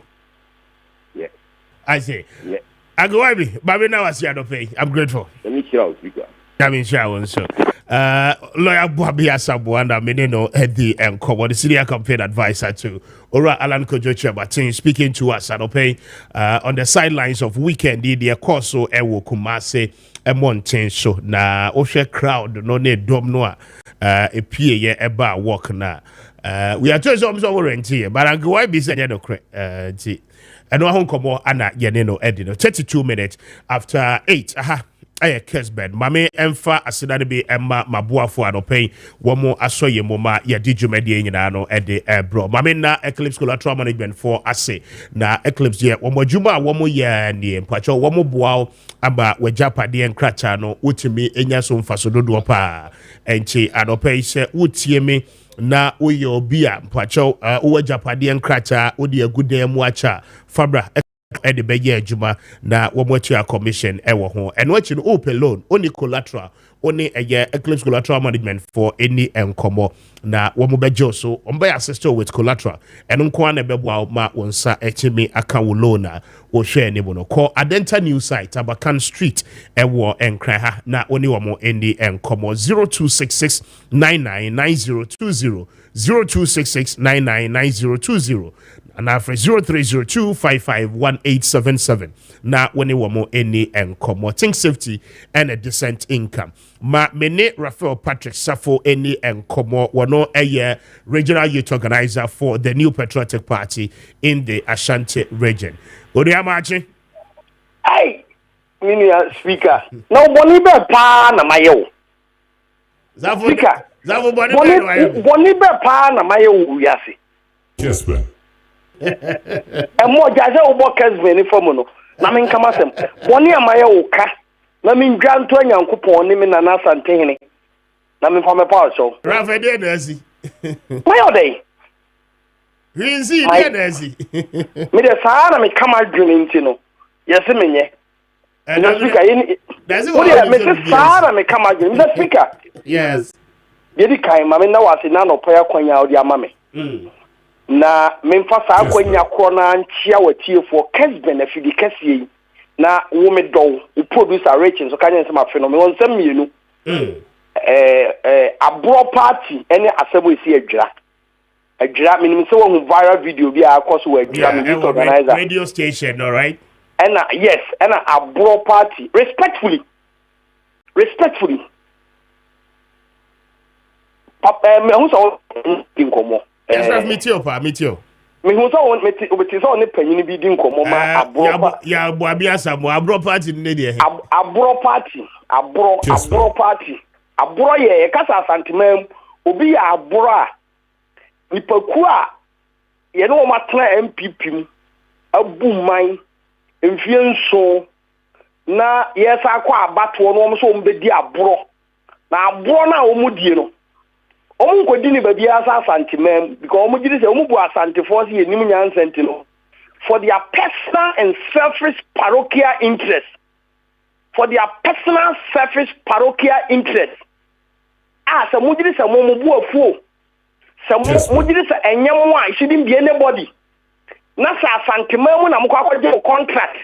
Yeah. I see. Yeah. I go Baby now I see I don't pay. I'm grateful. Let me share speaker. I mean, sure, so. Lawyer Buabia Sabuanda Menino had the the senior campaign advisor to Ora Alan Kojo Chebatin speaking to us at Opay on the sidelines of weekend. The course so Ewo Kumase Monten so na Oshe crowd no ne dom noa a PA eba walk na. We are just over here, but I go I be saying no credit. And no home come ana yeneno edino 32 minutes after 8. Aha. Aye Kessben mame emfa asidane be emma mabuafo anopen womo asoye moma ya dijumedie nyina no ede bro mame na Eclipse collateral management for ase na Eclipse ye womo djuma womo ye nie mpacho womo boao aba wajapade enkracha no utimi enya so mfaso dodo pa enchi anopen se utie me na uye obia mpacho wajapade enkracha odi agudem wacha fabra Ede beye juma na wamwatu ya commission ewo ho and what you open loan only collateral only a year Eclipse collateral management for any enkomo na wamubejo so ombe assist with collateral and unkwana bebwa ma wonsa echimi akawo loan na o share ni bono call Adenta new site Abakan Street ewo enkra na oni wamo any enkomo 0266 999020 0266 999020 and after 0302551877 na when wamo any enkomo think safety and a decent income ma mene Raphael Patrick Safo any enkomo wano a regional youth organizer for the New Patriotic Party in the Ashanti region. Maakye. Hey, Minia speaker. No boni be pa na mayo. Speaker. Zafo boni be pa na mayo wiase. Kessben. Emo jaje obo Kessben ni fomo no. Na me nkama sem. Boni amayo ka. Na me ndwa nto Nyankopon ni me na Asante hene. Na me fa me pa so. Rafa de na asi. Mayo dey. Rinzi de na asi. Me de sa na me kama dwene nti no. Yesi menye. Na speaker yin. Me se sa na me kama dwene. Me speaker. Yes. Yedi kai ma me na wase na no poya kwanya odi ama me. Na me mfa sa kwanya kro na nchia watiefo Kessben afidi kasie na wo me do o producer Rachel so kanya nsema fe no me won sam mienu. Abro party any asebo isi adwira. Adwira minim se wo viral video bi akọ so adwira me organizer radio station, all right? And yes, and abro party respectfully. Papa me hu so dinkomo. Yes, meteor. Me hu so won meti obeti so ne panyin bi dinkomo ma abro ya boabia samo abro party ne de abro party abro ye kasa Asantemam obi ya abro a nipaku a ye no matena MPP mu abuman mfie nso na yesa akwa abato no so mbedi abro na abro na omudie no omukodi ni baby asa Asantemam because omugidi se omubu Asante force ye nim nyansenti no for their personal and selfish parochial interest se mugidi se momubu afuo se mugidi se enyem a shouldn't be anybody na sa Asantemam na mukwa akwaje contract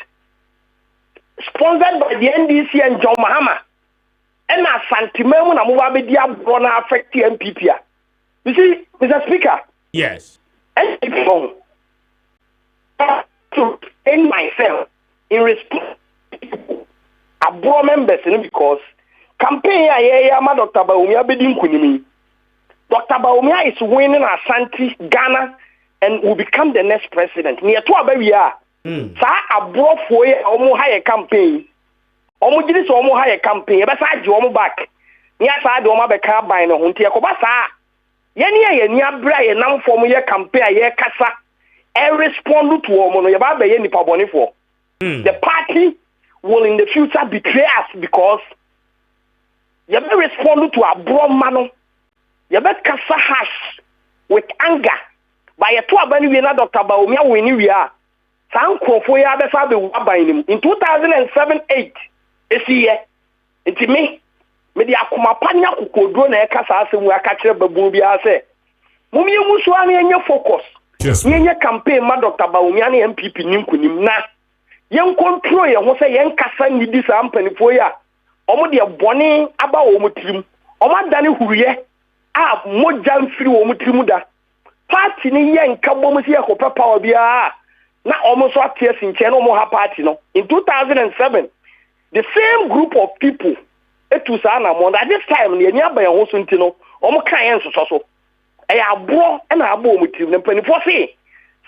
sponsored by the NDC and John Mahama and Asantemam na muba be dia bro na affect MPP. You see, Mr. Speaker? Yes. And to end myself in response to bro members because campaign ma Dr. Bawumia bedin kunimi. Dr. Bawumia is winning Asante, Ghana, and will become the next president. Near to Abia. Sa abro for omo higher campaign. Omo jiri so omo higher campaign. Ebe sa ji omo back. Nia sa de omo be ka ban no hunti ekoba sa. Ye ni abra ye nam form ye campaign ye kasa. E respond to omo no ye ba be ye nipa boni for. The party will in the future betray us because you be respond to abro mano. You be kasa hash with anger. By a two abani we na Dr. Bawumia wini we are. San krofo ya be fa be waban nim. In 2007-8 esi ye Enti me di akoma panya kokodro na ekasa asemu aka kire babu bia se mum ye muso an yenye focus yenye campaign ma Dr. Bawumia na MPP ninkunim na yen control ye ho se yen kasa nidi sa ampanifo ya omo de bone aba wo mutirim omo adane huruye a moja mfiri wo mutirim da party ni yen ka bom se yakopa power bia na omo so atie sinche na omo ha party no in 2007 the same group of people etu sa na mo at this time ne nya ba ye ho so ntino omo kan yen so e abro e na abo mutirim na mpanifo se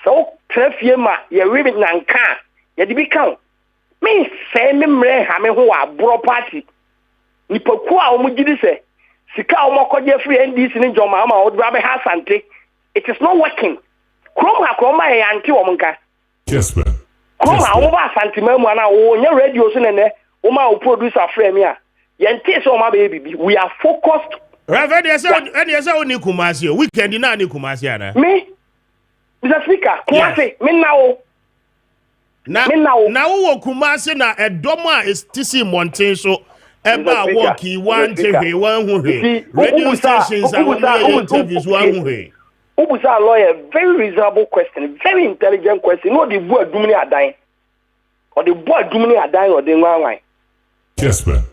so trafie ma ye wi na nka ye di bi kan me say me mre ha me ho abro party ni paku a omo gidi se sika omo koje free NDC ni joma ma o dra be ha sante it is not working kroma e anti omo nka Kessben kroma omo ba sante mamu ana wo nya radio so nene o ma o producer free me a ye nti so omo ba bibi we are focused Reverend yes oni kumasi weekend na ni kumasi ana me Mr. Speaker kumasi me now na wo kumasi na edomo a tisi mountain so eba walkie one TV one hu radio stations and one interviews one hu Ubusa lawyer very reasonable question very intelligent question no the boy adumni adan or the boy adumni adan or the nwanwan Kessben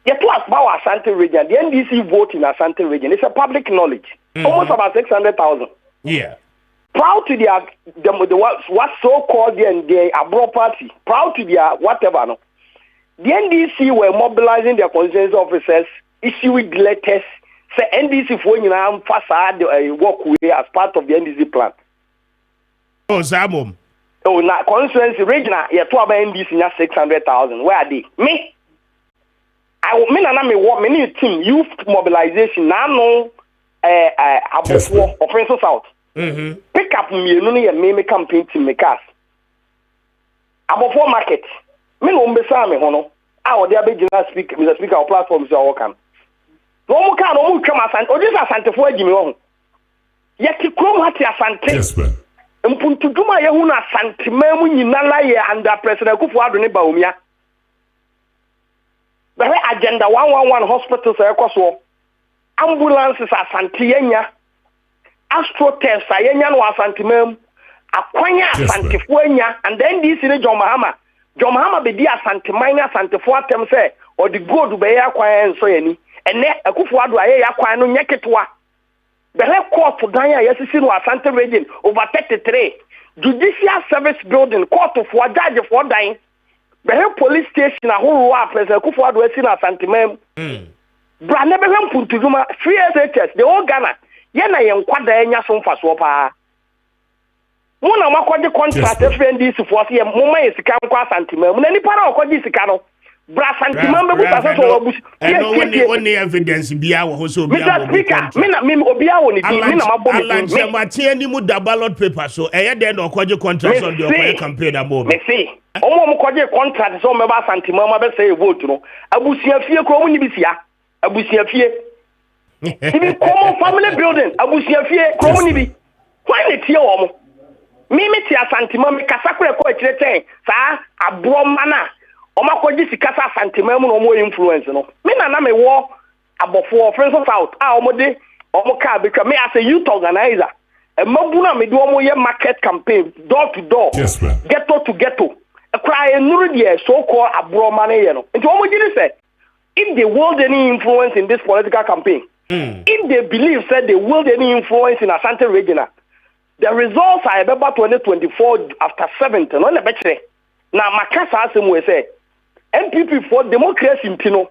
yet to ask about Asante region the NDC vote in Asante region it's a public knowledge almost about 600,000 yeah proud to their what so called the abroad party proud to their whatever no the NDC were mobilizing their constituency officers issuing letters say NDC for nyina facade work way as part of the NDC plan oh zamom oh na constituency regional yet to about NDC nya 600,000 where are they me me team youth mobilization na no abofo of Prince South pick up me no ye me campaign team me cast abofo market me no mbesa me ho no a o de abegina speak Mr. Speaker our platform so work am no mo kan no mo twam asante o dis asante fo agimi ho ye ti krom hati asante Kessben mpuntuduma ye hu na asante mamu nyina la ye under President Kufuor ne Bawumia the agenda 111 hospitals ekoso ambulances asante yenya astro tests ayenya no asante mam akwanya asante fo anya and then this is John Mahama be di asante manya asante fo atem say or the gold be ya kwan so yani ene Kufuor do aye ya kwan no nyeketwa the court dan ya yesisi no asante region over 33 judicial service building court for judge for dan the police station ahoro a President Kufuor do esi na asante mam bra ne be mpuntuduma free SHS the whole Ghana ye na ye nkwada enya so mfaso pa mo na makodi contract FNDC for ye mo ma yesika nkwa asante mam na nipa na okodi sika no bra asante mam be buta so obusi only evidence bia wo so bia Mr. Speaker me obia wo ni me na mabo me matie ni mu da ballot paper so eye den na okodi contract on the okoye campaign amo me see omo kodi contract so me ba asante mam be say vote no abusia fie ko mo ni bisia abusia fie even common family building abusia fie ko mo ni bi why ne tie wo mo me tie asante mam kasa kure ko akire ten sa abro mana omakoji sikasa asante mam no mo influence no me na me wo abofo Prince South a omode omoka betwa me as a youth organizer e mabuna me do omo ye market campaign door to door ghetto to ghetto cry enuru de so called abro man ye no nti omo gidi say if they wield any influence in this political campaign if they believe said they wield any influence in Asante regional the results are about 2024 after 7th no na betche na makasa asem we say MPP for democracy mpino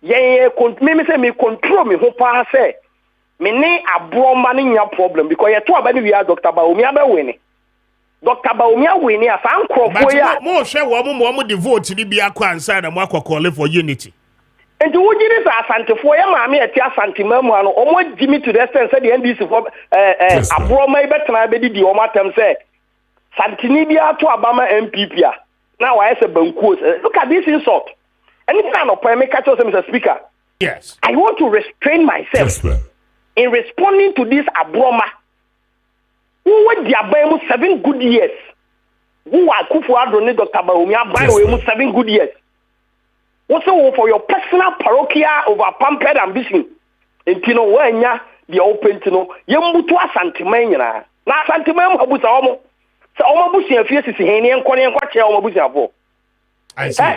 ye me say me control me ho pa say me ne abroma ne nya problem because ye to abani wi Dr. Bawumia be win Dr. Bawumia win as ankrofo ya mo hwe mo de vote ni bia kwa ansa na mo akokole for unity enti wo giri sa asantefo ye maame eti asantimamu ano omo gimi to the extent say the NDC for abroma e betena be di omo atem say santini bia to abama MPP a now I say banku look at this insult anything no point me catch us Mr. Speaker yes I want to restrain myself in responding to this abroma who would the abam 7 good years who are Kufuor do Dr. Bawumia buy we 7 good years Also for your personal parochial over pampered ambition. And you know when ya the open to know Yambutu Santimania. Na Santimam Abusa Omo. So Omabusi and Fies is Henny and Korean Quacha Omabusa.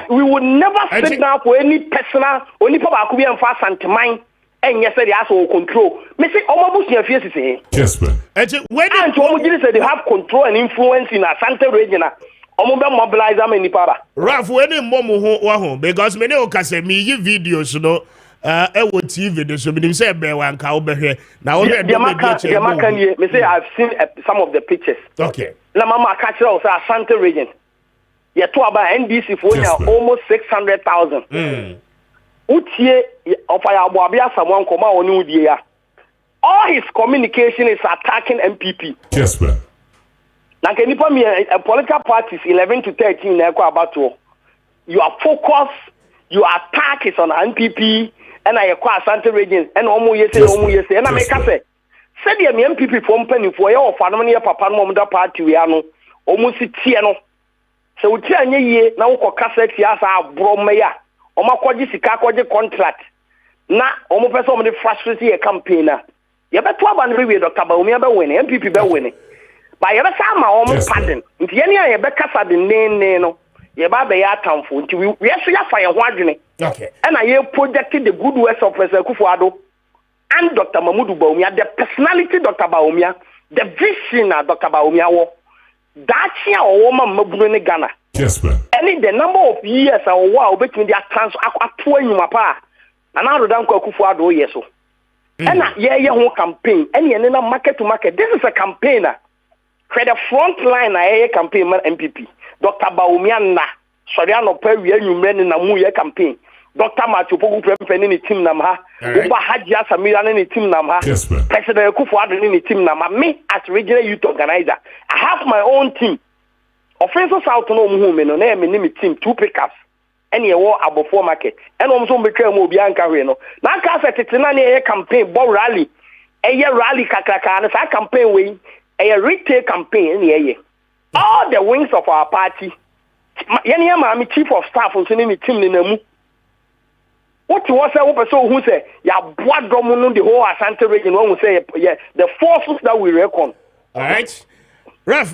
We would never sit down for any personal, only Papa Kubi and Fast Santimine. And yes, they also control. Me say Omabusi and Fies is here. Kessben. When Omabusi said they have control and influence in a Santa region. Omobe mobilize am any power. Raf, when momo ho because many okase me videos no wo TV de so me say be wan ka obehwe na wo hwe do me say I've seen some of the pictures. Okay. Na mama catch us Asante region. Ye to about NDC for almost 600,000. Utie ofaya aboabia someone come on udie ya. All his communication is attacking MPP. Kessben. Now, can you put me a political parties 11 to 13 about to your focus, your attack is on NPP and I acquire Santa regions and almost yes, and I make us say the MPP from penny for your family, Papa Momda party, we are no almost Tiano. So we tell ye now, Cassette, yes, our bromaya, or my Kwaji contract. Now, almost some of the frustrated campaigner. You better have a review, Dr. Baumia, winning, MPP by winning. But you ever my own pardon. If you any Rebecca the name no, you ba be atamfo. Nti we so ya fa ye ho adwene. Okay. And I projected the good works of President Kufuado and Dr. Mamudu Baumia, the personality Dr. Baumia, the vision of Dr. Baumia wo. That year or woman mabunu ne Ghana. Kessben. And the number of years or wow between their trans atu enyuma pa. And now dan ko Kufuado yeso. And ye ho campaign. And ye na market to market. This is a campaigner. For the front line, I campaign MPP. Dr. Baumia Soriano Perry, you men in a Muya campaign. Dr. Machupoku Prempen in the team Namha, Uba Hajia Samiran in the team Namha, President Kufuad in the team Nama. Me, as regional youth organizer, I have my own team. Offensive autonomous women on name team, 2 pickups, and you war above 4 market. And also became Mobianca Reno. Now, Casa Titinani campaign, Bow Rally, a year rally Kakaka, and a campaign way. A retail campaign, yeah. All the wings of our party. I'm chief of staff on the team in the what was a person who say, ya bois dominant the whole Asante region, one will say, yeah, the forces that we reckon. All right. Raf,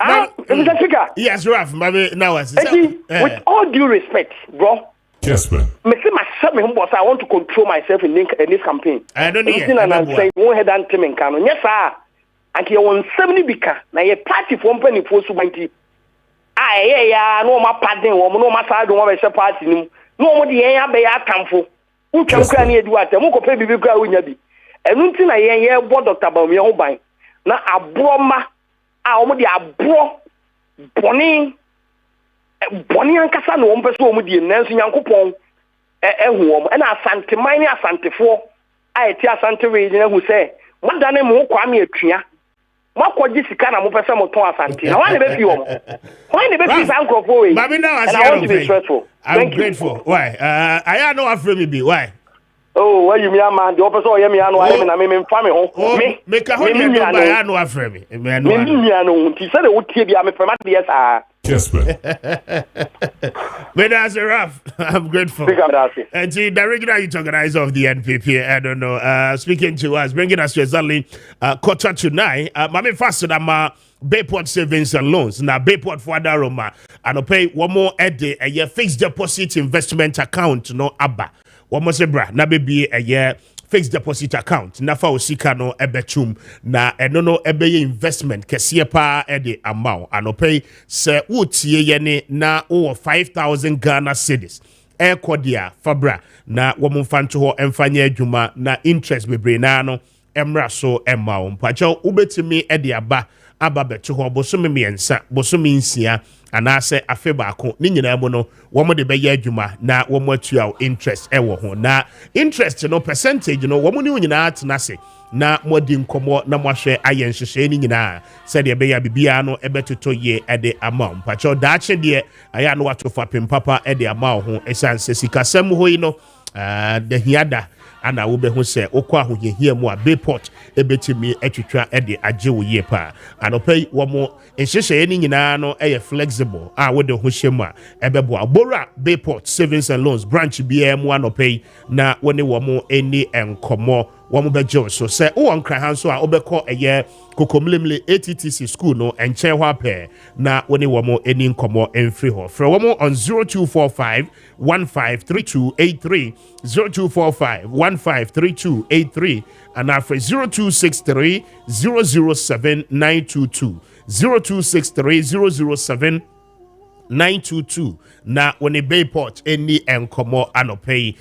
yes, Raf, now with all due respect, bro. Kessben. I want to control myself in this campaign. I don't know. I'm saying, one head and Tim Canon. Yes, sir. And you want 70 bika. Now your party for penny for subanti. Ah, no my party, no my side, no my party. No more the air be a tamfo. Who can cry do at the Moko pay bibika win yabi. And nothing I hear what Dr. Baumia Hobine. Now a broma, almost a bro Bonnie and Cassano, one person with the Nancy Yankupon, and a Santimania Santifo. I tell Santa region who say, what done him who Kwame Appiah. Why the baby uncle for it? I want to be stressful. I'm grateful. Why? I know what from me. Why? Oh, well, you mean, man, the opposite of me, I mean, family home. Me, make a whole I know what from me. He said, what TV I'm a permanent yes, Kessben. But as a Raf, I'm grateful. And the regional youth organizer of the NPP, I don't know, speaking to us, bringing us to exactly 8:45. Mami faster than my Bayport savings and loans. Now Bayport for Adaroma, and I'll pay one more a day a year fixed deposit investment account. No abba. One more zebra. Na baby a year fixed deposit account. Na fa osika no ebechum na eno no ebeye investment kesiye pa ede amount. And I'll pay se utie yene na o 5,000 Ghana cedis. Kodia fabra na womfanto ho emfanye adwuma na interest bebre na no emra so emma wo mpacho ubetimi ede aba beto ho bosome miensa bosome nsia anase afe baako ni nyina mu no womo de beye adwuma na womo atua interest ewo ho na interest no percentage no womo ni nyina atenase na modi nkomo na mohwe aye nhwehwe ni nyina se de beye bibia no ebetoto ye ede amount mpacho daache de aya no watofa pempapa ede amount ho esanse sikasem ho yi no the hiada ana wo be hu se okwa ahohia mu a Bayport ebetimi atwitwa de agye wo ye pa anopai wo mo enhyehye ni nyina no flexible a wo de ho hyem a ebebo abora Bayport Savings and Loans branch bia mu anopai na woni wo mo eni enkomo wo mo beje so se wo nkran han so a obekọ kokomlemle ATTC school no enche ho apɛ na woni wo mo eni nkomo emfri ho fra wo mo on 0245 153283 0245 153283 and after 0263 007 922 0263 007 922 na woni Bayport eni enkomo anopei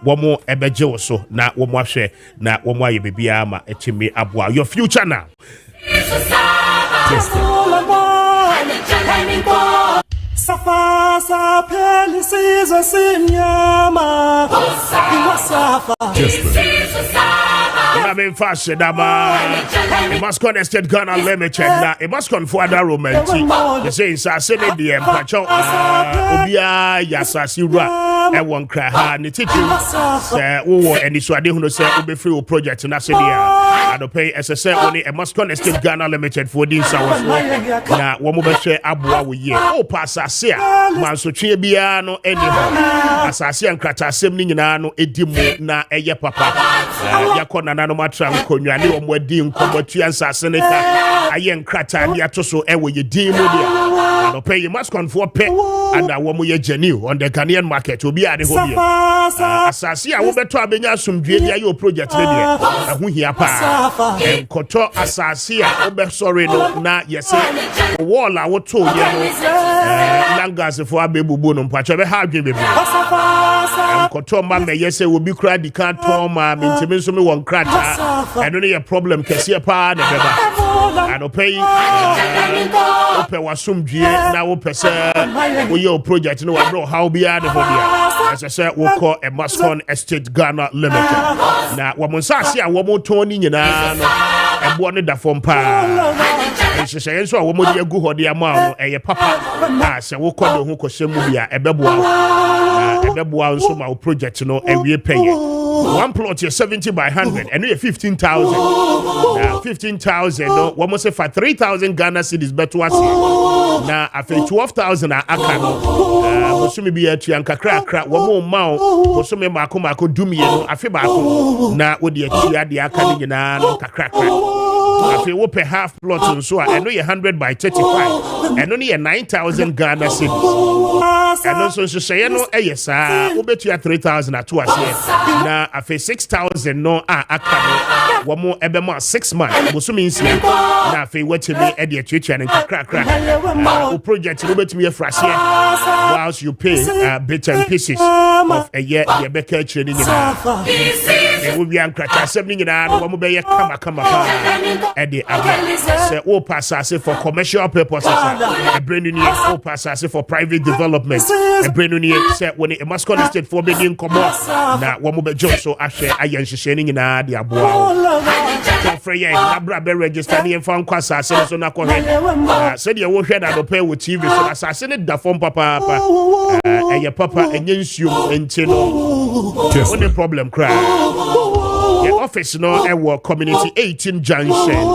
womo ebeje wo so na womo ahwe na womo aye bibia ma etimi aboa your future now. In fashion, it must contested Ghana Limited. Now, it must conform that romantic. The same Sassy, the Empacho, Obia, Yasasura, and one cry, and the teaching. And it's what they want to say, will be free project in Asadia. And pay as I said, only a must contested Ghana Limited for this hour. Now, one more share Abua, we ye. Oh, Passasia, Mansuchi Biano, anyhow. Assassin and Krata, Semnino, Edimu, na Aya Papa. Yakona no matra nkonwa ne omwadi nkomotu ansaseneka ayen krata ne atoso ewo ye din mu dia no pay you must conform pay and wo mo ye genuine on the Ghanaian market obi ade ho bia asase a wo beto abenya asomdue dia yo project ne dia eho hia pa enkoto asase a wo be sorry no na yese wall a wo to ye no langas fo abebubu no mpacho be ha adwe bebu enkoto ma me yese obi kura di kan to ma mentimi so me won krata eno ne problem kese pa na beba and pay ope wasomdue na wo pese wo ye project no wa bro how bia de bia as I said we call a Mascon Estate Ghana Limited na wo monsase a wo mo ton ni nyina no ebo ne da fom pa nhyehyɛ so a wo mo de agu hɔ de ama no eye papa na se wo kɔ de ho kɔhyɛ mu bia ebeboa nso ma wo project no ewie peye. One plot here 70 by 100 and we 15,000. Now 15,000 no one must say for 3,000 Ghana cedis better was now after 12,000 akano mosumi be a trianka crack one more mount mosumi mako dumi no afi baako na wo de atia de akani nyina no kakra afi wo per half plot so and we 100 by 35 and only 9,000 Ghana cedis and also so say no yes wo betua 3,000 at was na afi 6,000 no akano wo mo ebema 6 months mosumi nsia na afi watimi e de atwetwa ne kakra o project no betimi afrase whilst you pay bits and pieces of a year the beka training in will be ankrata 7 nyina no mo be ye kama e de aba say o passase for commercial purposes e brand new o passase for private development e brand new say when e must state for being commerce na wo mo be job so ahwe ayen hyehyɛ ni nyina de aboa for ye na bra be register ni fan kwasa asase so na kɔ hɛ say de wo hwɛ na do pay with TV so asase ne da fom papa eye papa enye nsuo enti no no problem cry the office no ewo community 18 junction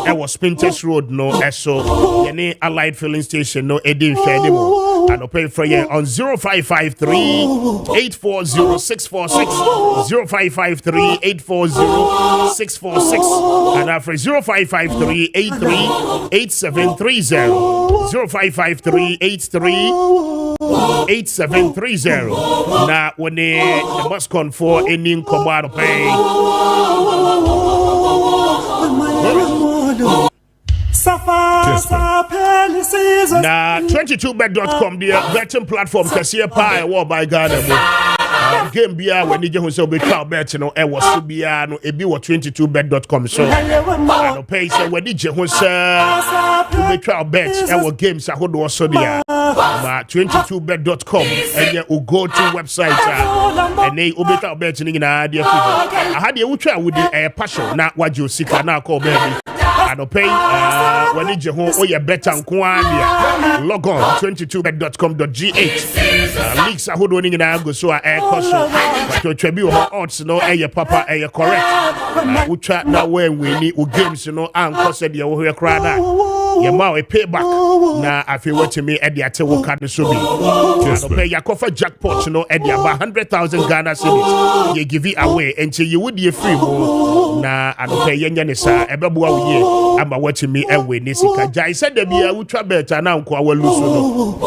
ewo Spinters Road no eso any allied filling station no edin hwɛ ni mo and pay for ye on 0553 840 646 0553 840 646 and after 0553 83 8730 0553 83 8730 na when the must con for any command pay na 22bet.com the betting platform Kessben pie war by Ghana game bia when you just be try bet no e was bia no e bi 22bet.com so no pay say when you just be try bet e was games ahodo so dia na 22bet.com and you go to website and they obi try bet ni na dia I had you try with the passion na wajo sika na call baby Anopay, when you ho, oh, you better log on 22bet.com.gh. Leaks are holding in a go so air coso. But your tribute odds no air papa air correct. We chat now when we need games, you know, and cost the over crowd. Your mouth a payback. Now, I feel what to me at the Atewo can so be. Pay your coffee jackpot, you know, at the about 100,000 Ghana cedis. You give it away until you would be a free more. Now, I don't pay Yanisa, Ebabua, I'm watching me away. Nisika Jai said there be a ultra bet and now I will lose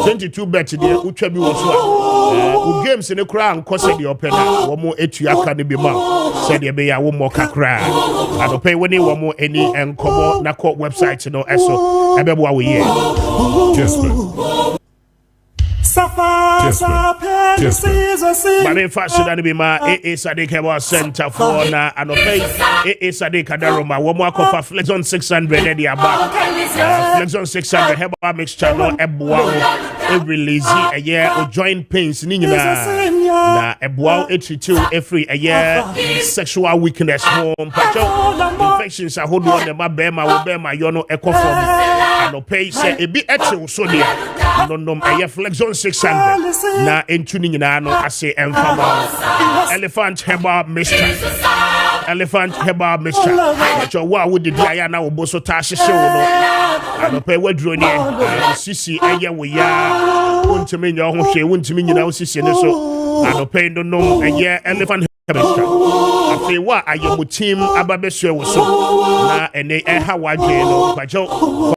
22 bet today, ultra be was one. Games in the crown, cost the opener, one more 8 year can be mouth. Said there be a one more crack. I don't pay when you want more any and come on, na court website, you know, so. Ebebwa we here. Kessben. My name fashion and be my AA Sadiq Hewa Center for na anopay AA Sadiq Kadaroma. One more for Flexon 600 and the above. Flexon 600 Hewa mixture no ebwa every lazy a year or joint pains nina na ebwa 82 every a year sexual weakness home infections are hold on the mabema wobema yono eco form anopay say e be etching so there no a Flexon 600 na entuning na no ase emfama elephant heba mixture but your wa would the dia na oboso ta hihye wo no anopay wadro ni sisi eye wo ya wontimi nya ho hwe wontimi nyina wo sisi ne so anopay no eye elephant mixture afi wa ayemu team ababesue wo so na ene ha wadwe no bajo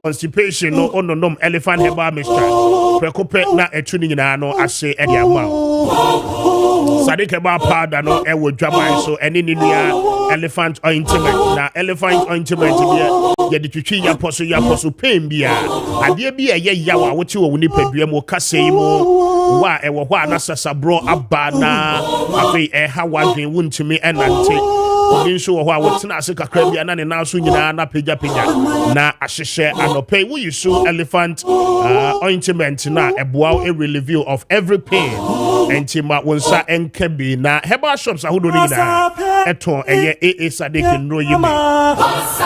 constipation no ononom elephant heba mixture prekope na etuni nyina no ase e dia ma Sadiq heba powder no e wo dwaban so ene nua elephant ointment na elephant ointment bia ye de twitwi ya poso pain bia ade bia ye yawa wo ti wo nipadua mu kasei mu wa e wo ho anasasa bro abana afi e ha wadwen wuntimi enante Inso wo a wotena ase kakra bia na ne na so nyina na pagya na ahyehye anopay wo yusu elephant ointment na eboa a review of every pain entima wonsa enka bi na herbal shops ahodo ni na eton eye AA Sadiq no yimi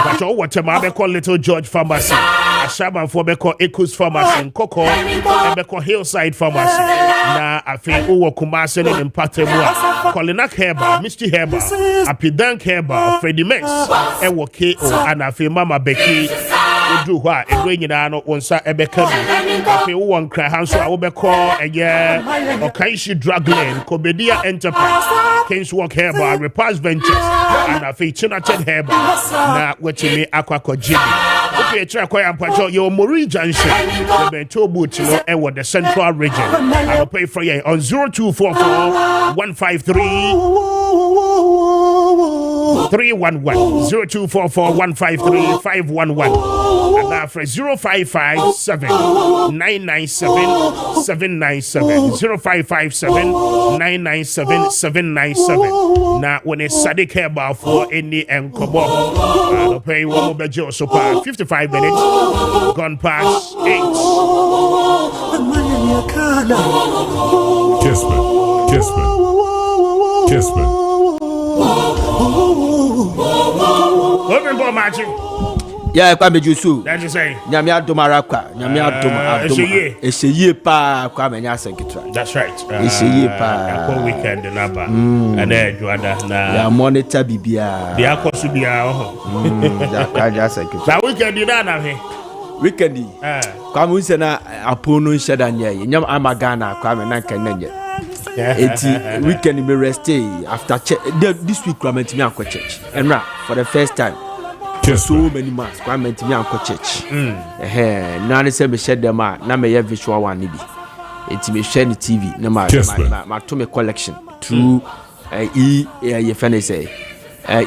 but o wotema be call Little George Pharmacy Ashaban for be call Ecos Pharmacy Koko be call Hillside Pharmacy na afi wo Kumase no impacte mu a Kolinak Herbal Misty Herbal Apidank Herbal Freddy Max ewo KO and afi Mama Becky do what e go nyina no wonsa ebeka bi afi wo won kra hanso a wo be call eye Okaishi Drugland Kobedia Enterprise Kingswalk Herbal Repairs Ventures and afi Chinached Herbal na wetimi akwako jibi okay try kwaya mpacho your Mori Junction the Bento boot no ewo the central region I will pay for you on 0244 153 311 0244 153 511 and after 0557 997 797 0557 997 797 now when it's Sadiq Herbal for any enkobo I'll pay one more bejo so 55 minutes gone past 8 Kessben. Open ball matching. Yeah, Kwame Jusu. That's you say. Nyame adoma rakwa. Nyame adoma. Eseye pa Kwame nya sekitra. That's right. Eseye pa. Ko weekend na ba. Ana Juada na. Ya monitor bibia. Bia kosu bia ho. Ya kaja sekitra. Na weekend na he. Weekend. Kwame unse na apono nsheda nya ye. Nyam amagana Kwame na kananye. Eti weekend me rest after church. This week Kwame me anko church. Enra for the first time. So many months Kwame me anko church. Na ne say me share them na me ye visual one bi. Eti me share ni TV na ma to me collection through ye fene say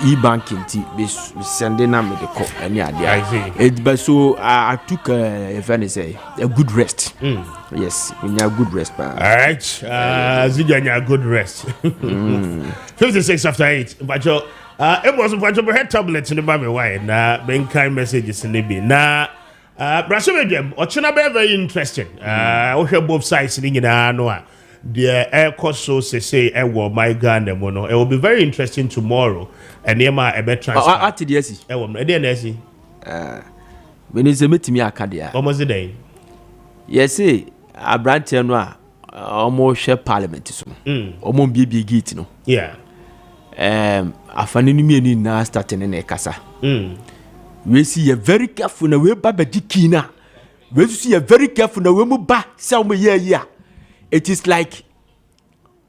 e-banking ti be sending na me the call any idea. It but so I took a fene say a good rest. Yes, we need a good rest. All right. Ziganya good rest. 56 after 8. But it was a head tablet in the baby wine. Being kind messages in the bin. Now, Brasil, or China very interesting. We have both sides in the the air cost so say my gun them it will be very interesting tomorrow. And Emma a better transfer. At the when is a meeting me Acadia? Almost a day. Yes, a branch and almost share parliament. So, almost be gate, no. Yeah. I find me now starting in a casa. We see a very careful na we baba dikina. We see a very careful na we mu ba some year. It is like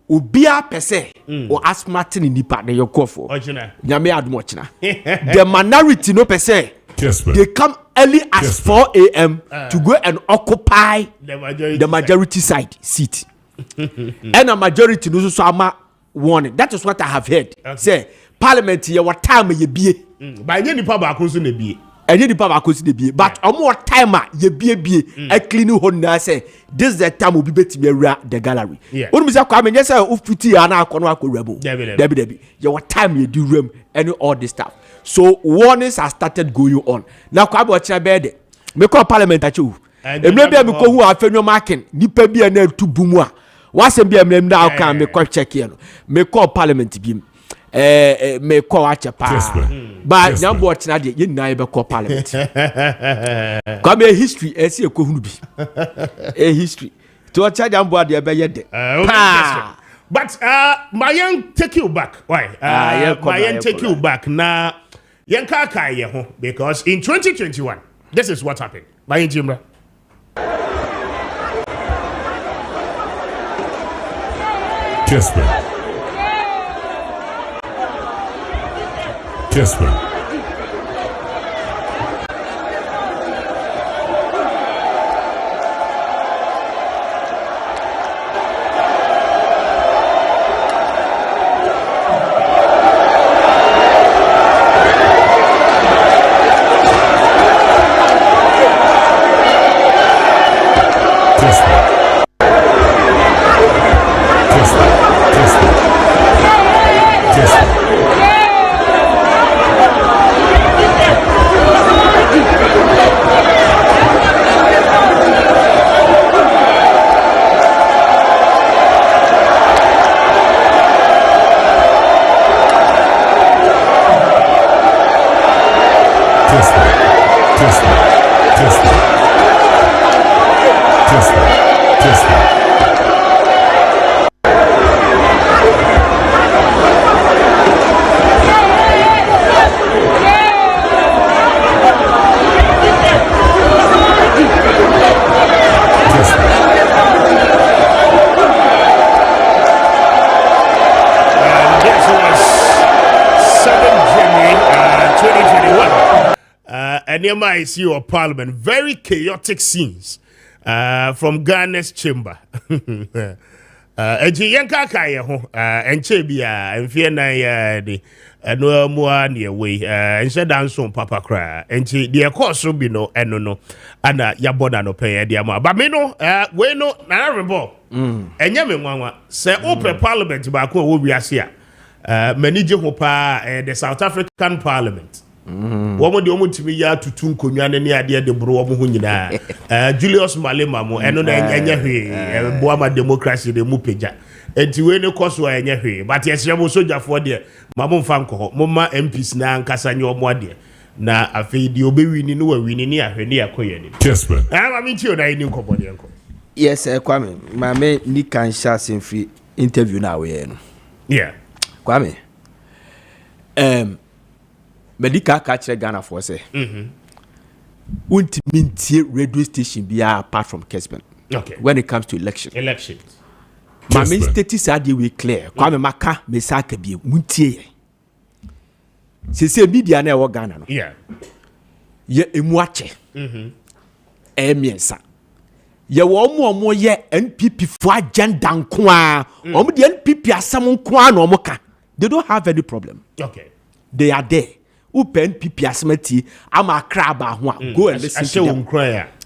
ubia per se or ask Martin in the partner your call for. Nyame admochna. The minority no per se. They come early as 4 a.m. to go and occupy the majority side seat. And a majority no so ama warning. That is what I have heard. Say Parliament here what time ye be. By any papa akunsu ne bi. Any the papa akunsu ne bi. But more time ye be a clean hon na say this is the time will be better the gallery. When we say Kwame yes ufiti ana akono akorabo. Debi. Your time ye do room and all this stuff. So warnings have started going on. Now Kwame watch bed. Me call Parliament achu. E me bia me ko hu afenyo marking nipa bia na tu bumwa. Wasem bia me na kan me call check here no. Me call Parliament bi. Me call watch pa. But nyambo watch na de ye na be call Parliament. Come a history e see e ko hunu bi. A history. To watch nyambo ade be ye de. But my young take you back. Why? My young take you back na yen ka ye ho because in 2021 this is what happened. My young Jimra. Kessben. I see your Parliament, very chaotic scenes from Ghana's chamber. Eji yanka kaya ho enche bia enfie na ya de eno mua ne we enche danso papa kra enche de course bi no eno no ana ya bona no pay de ama ba me no we no na rebo enye me nwanwa se open Parliament ba ko wo wiase a mani je ho pa the South African Parliament. Womo de omo timi ya tutu nkonwa ne ade de bro womo ho nyina Julius Malema mo eno na enya hwe boama democracy de mu peja enti we ne koso enya hwe but yes yemo sojafo de mamo mfa nko mo ma MPs na nkasa nye omo ade na afei de obewini no wawini ne ahwe ne yakoye ni Kessben ma mi ti o na ni nkobo de nko yes Kwame ma me ni kan sha free interview na we no yeah Kwame medical catcher Ghana for say won't mintie radio station be apart from Kessben. Okay. When it comes to elections. My main status are we clear. Kwame maka me saka bi muntie. Se media na e Ghana no. Yeah. Ye emuache. Emiensa. Ye wo omo ye NPP for agenda nko a. Omo de NPP asam nko a no omo ka. They don't have any problem. Okay. They are there. Open PP asmati ama kraba ho a go and listen to them.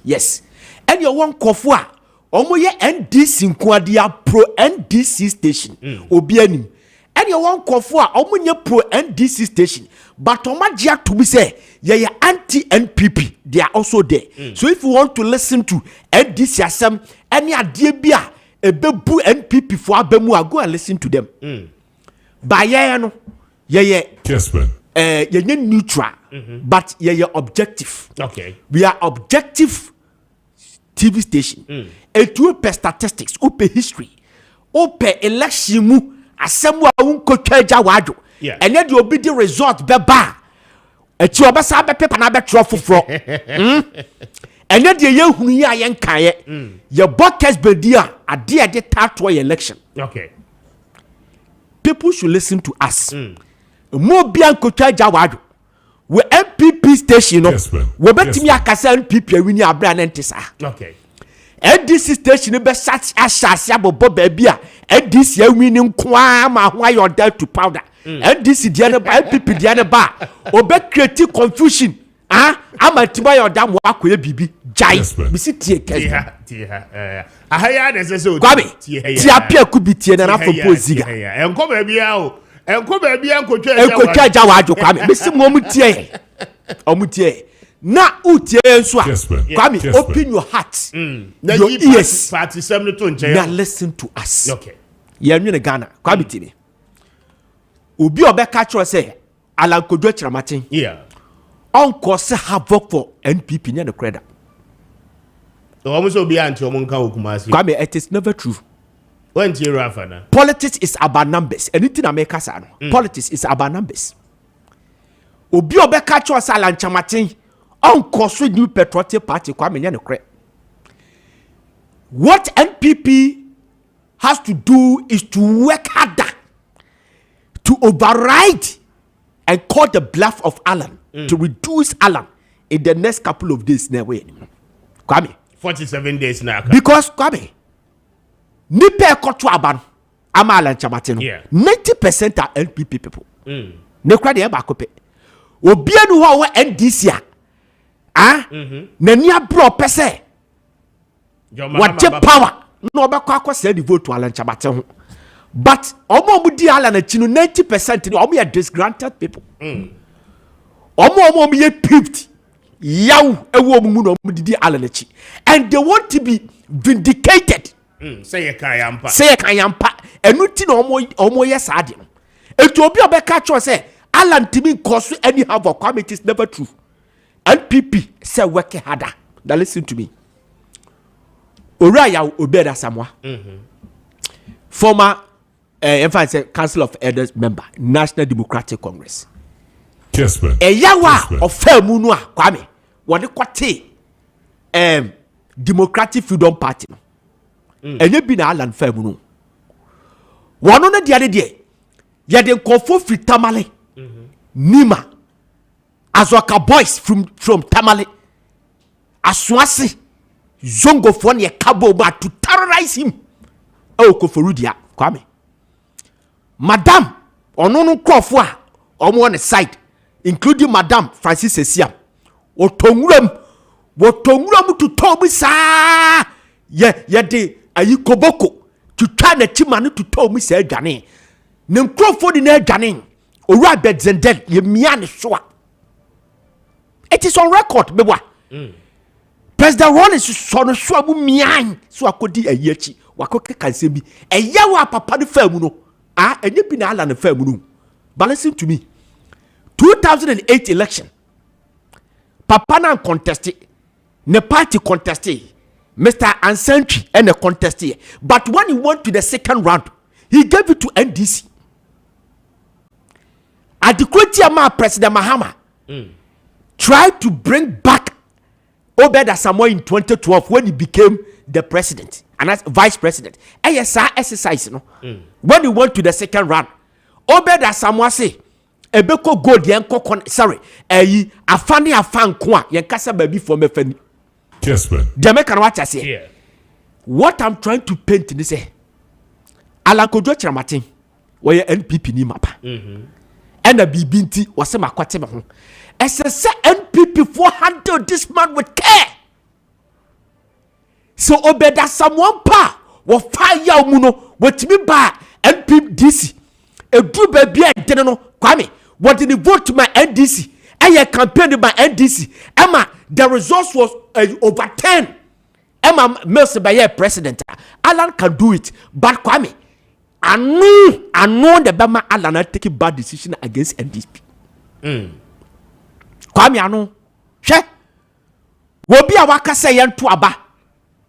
Yes. And you one kofo a omo ye NDC nko ade pro NDC station obi anim. And you one kofo a omo nye pro NDC station but omo gia to be say ye anti NPP they are also there. So if you want to listen to NDC asem any ade bia ebebu NPP for abemu a go and listen to them. Ba ye no ye Kessben you're neutral. but yeah, objective. Okay. We are objective TV station. And to per statistics, per history, per election mu, assemble unko chaja wado. Yeah. And then you be the result beba. Et you obasa be paper na be trophy for. And then the year who ya yen kaye, your buckets be dia a dear de tattoo election. Okay. People should listen to us. More bianco chaja wado. We MPP station no. We bet me akasa MPP we ni abra nentisa. Okay. NDC station be sat ashase abobo baby a NDC winning kwa ma ho ayo there to powder. NDC dia ne ba MPP dia ne ba obe create confusion. Ama tiba yo dam wa akoye bibi jai. Bi si tie Kessben. Ahaya de se so. Kwame. Ti Appiah Kubi tie na for poziga. Enko ba bia o. Enko ba bia nkotwa ja wadwo Kwame. Bi si mo mutie. Omutie. Na utie enso a. Kwame, open your heart. Your ears. Party 7 to nche. Now listen to us. Okay. Ye nwene Ghana. Kwame tini. Obi obeka chro say Alan Kodwo Chiramatin. Yeah. Onko se havoc for NPP nya the credit. Almost obi anti omonka okumasi. Kwame, it is never true. When you rafana. Politics is about numbers. Anything I make us politics is about numbers. Obi obeka chro say Alan Chamatin. Onko so new patriotic party Kwame nya the credit. What NPP has to do is to work harder to override and call the bluff of Alan to reduce Alan in the next couple of days. Now, wait, Kwame. 47 days now. Because Kwame, nipe kotu aban ama Alan Chamatin. 90% are NPP people. Ne kwa de eba kope. Obi anu ho wa NDC a. Na ni abro pese. What power? No obekwa akwose the vote to Alan Chamatin ho. But omo di Alan achi no 90% omo ya disgruntled people. Omo ye pipped. Yaw ewo mu no omo di Alan achi. And they want to be vindicated. Say ye kayampa. Say ye kayampa. Enu ti no omo ye saade no. Etu obi obeka cho say Alan timi koso any have of Kwame is never true. NPP say work harder. Now listen to me. Oraya Obeda Samwa. Former Council of Elders member, National Democratic Congress. Kessben. Yawa of Felmunua Kwame. What they call Democratic Freedom Party. And you been Alan Felmunu. One on the other day, you had Kofo free Tamale, Nima, Azwaka boys from Tamale, Aswasi, Zongo Fon ye Kabo to terrorize him. Oh, Koforudia, Kwame. Madam, Onono Krofwa, on one side, including Madam Francis Esiam, Otongram to Toby sa ye de Ayikoboko to try the Chimani to Toby say Gane. Nem Crawford in air Gane, or Rabbit Zendel, ye mian swa. It is on record, Bewa. President Ron is son of Swabu mian, so I could a yechi, Wakoka can say me, a yawa papa the Felmuno. And you been Alan and Felmunu. But listen to me. 2008 election. Papana contested. The party contested. Mr. Ansentry and the contested. But when he went to the second round, he gave it to NDC. At the Kwetiama President Mahama tried to bring back Obeda Samoa in 2012 when he became the president and as vice president. ASR exercise, no. When he went to the second round, Obeda Samoa say, Ebeko gold yenko sorry, afani afan kwa yenkasa baby for me fani. Kessben. Jamaican what I say. Yeah. What I'm trying to paint in say, Alan Kodwo Chiramatin, where NPP ni mapa. And a BBNT was a makwate. As I say, NPP for handle this man with care. So Obeda Samoa pa wo fire muno what me ba NPDC. A group baby no Kwame. What did he vote to my NDC? And I campaigned by NDC. Emma, the results was over 10. Emma Mercy by president. Alan can do it. But Kwame, I know the Bama Alan are taking bad decision against NDP. Kwame ano hwe obi a waka say yento aba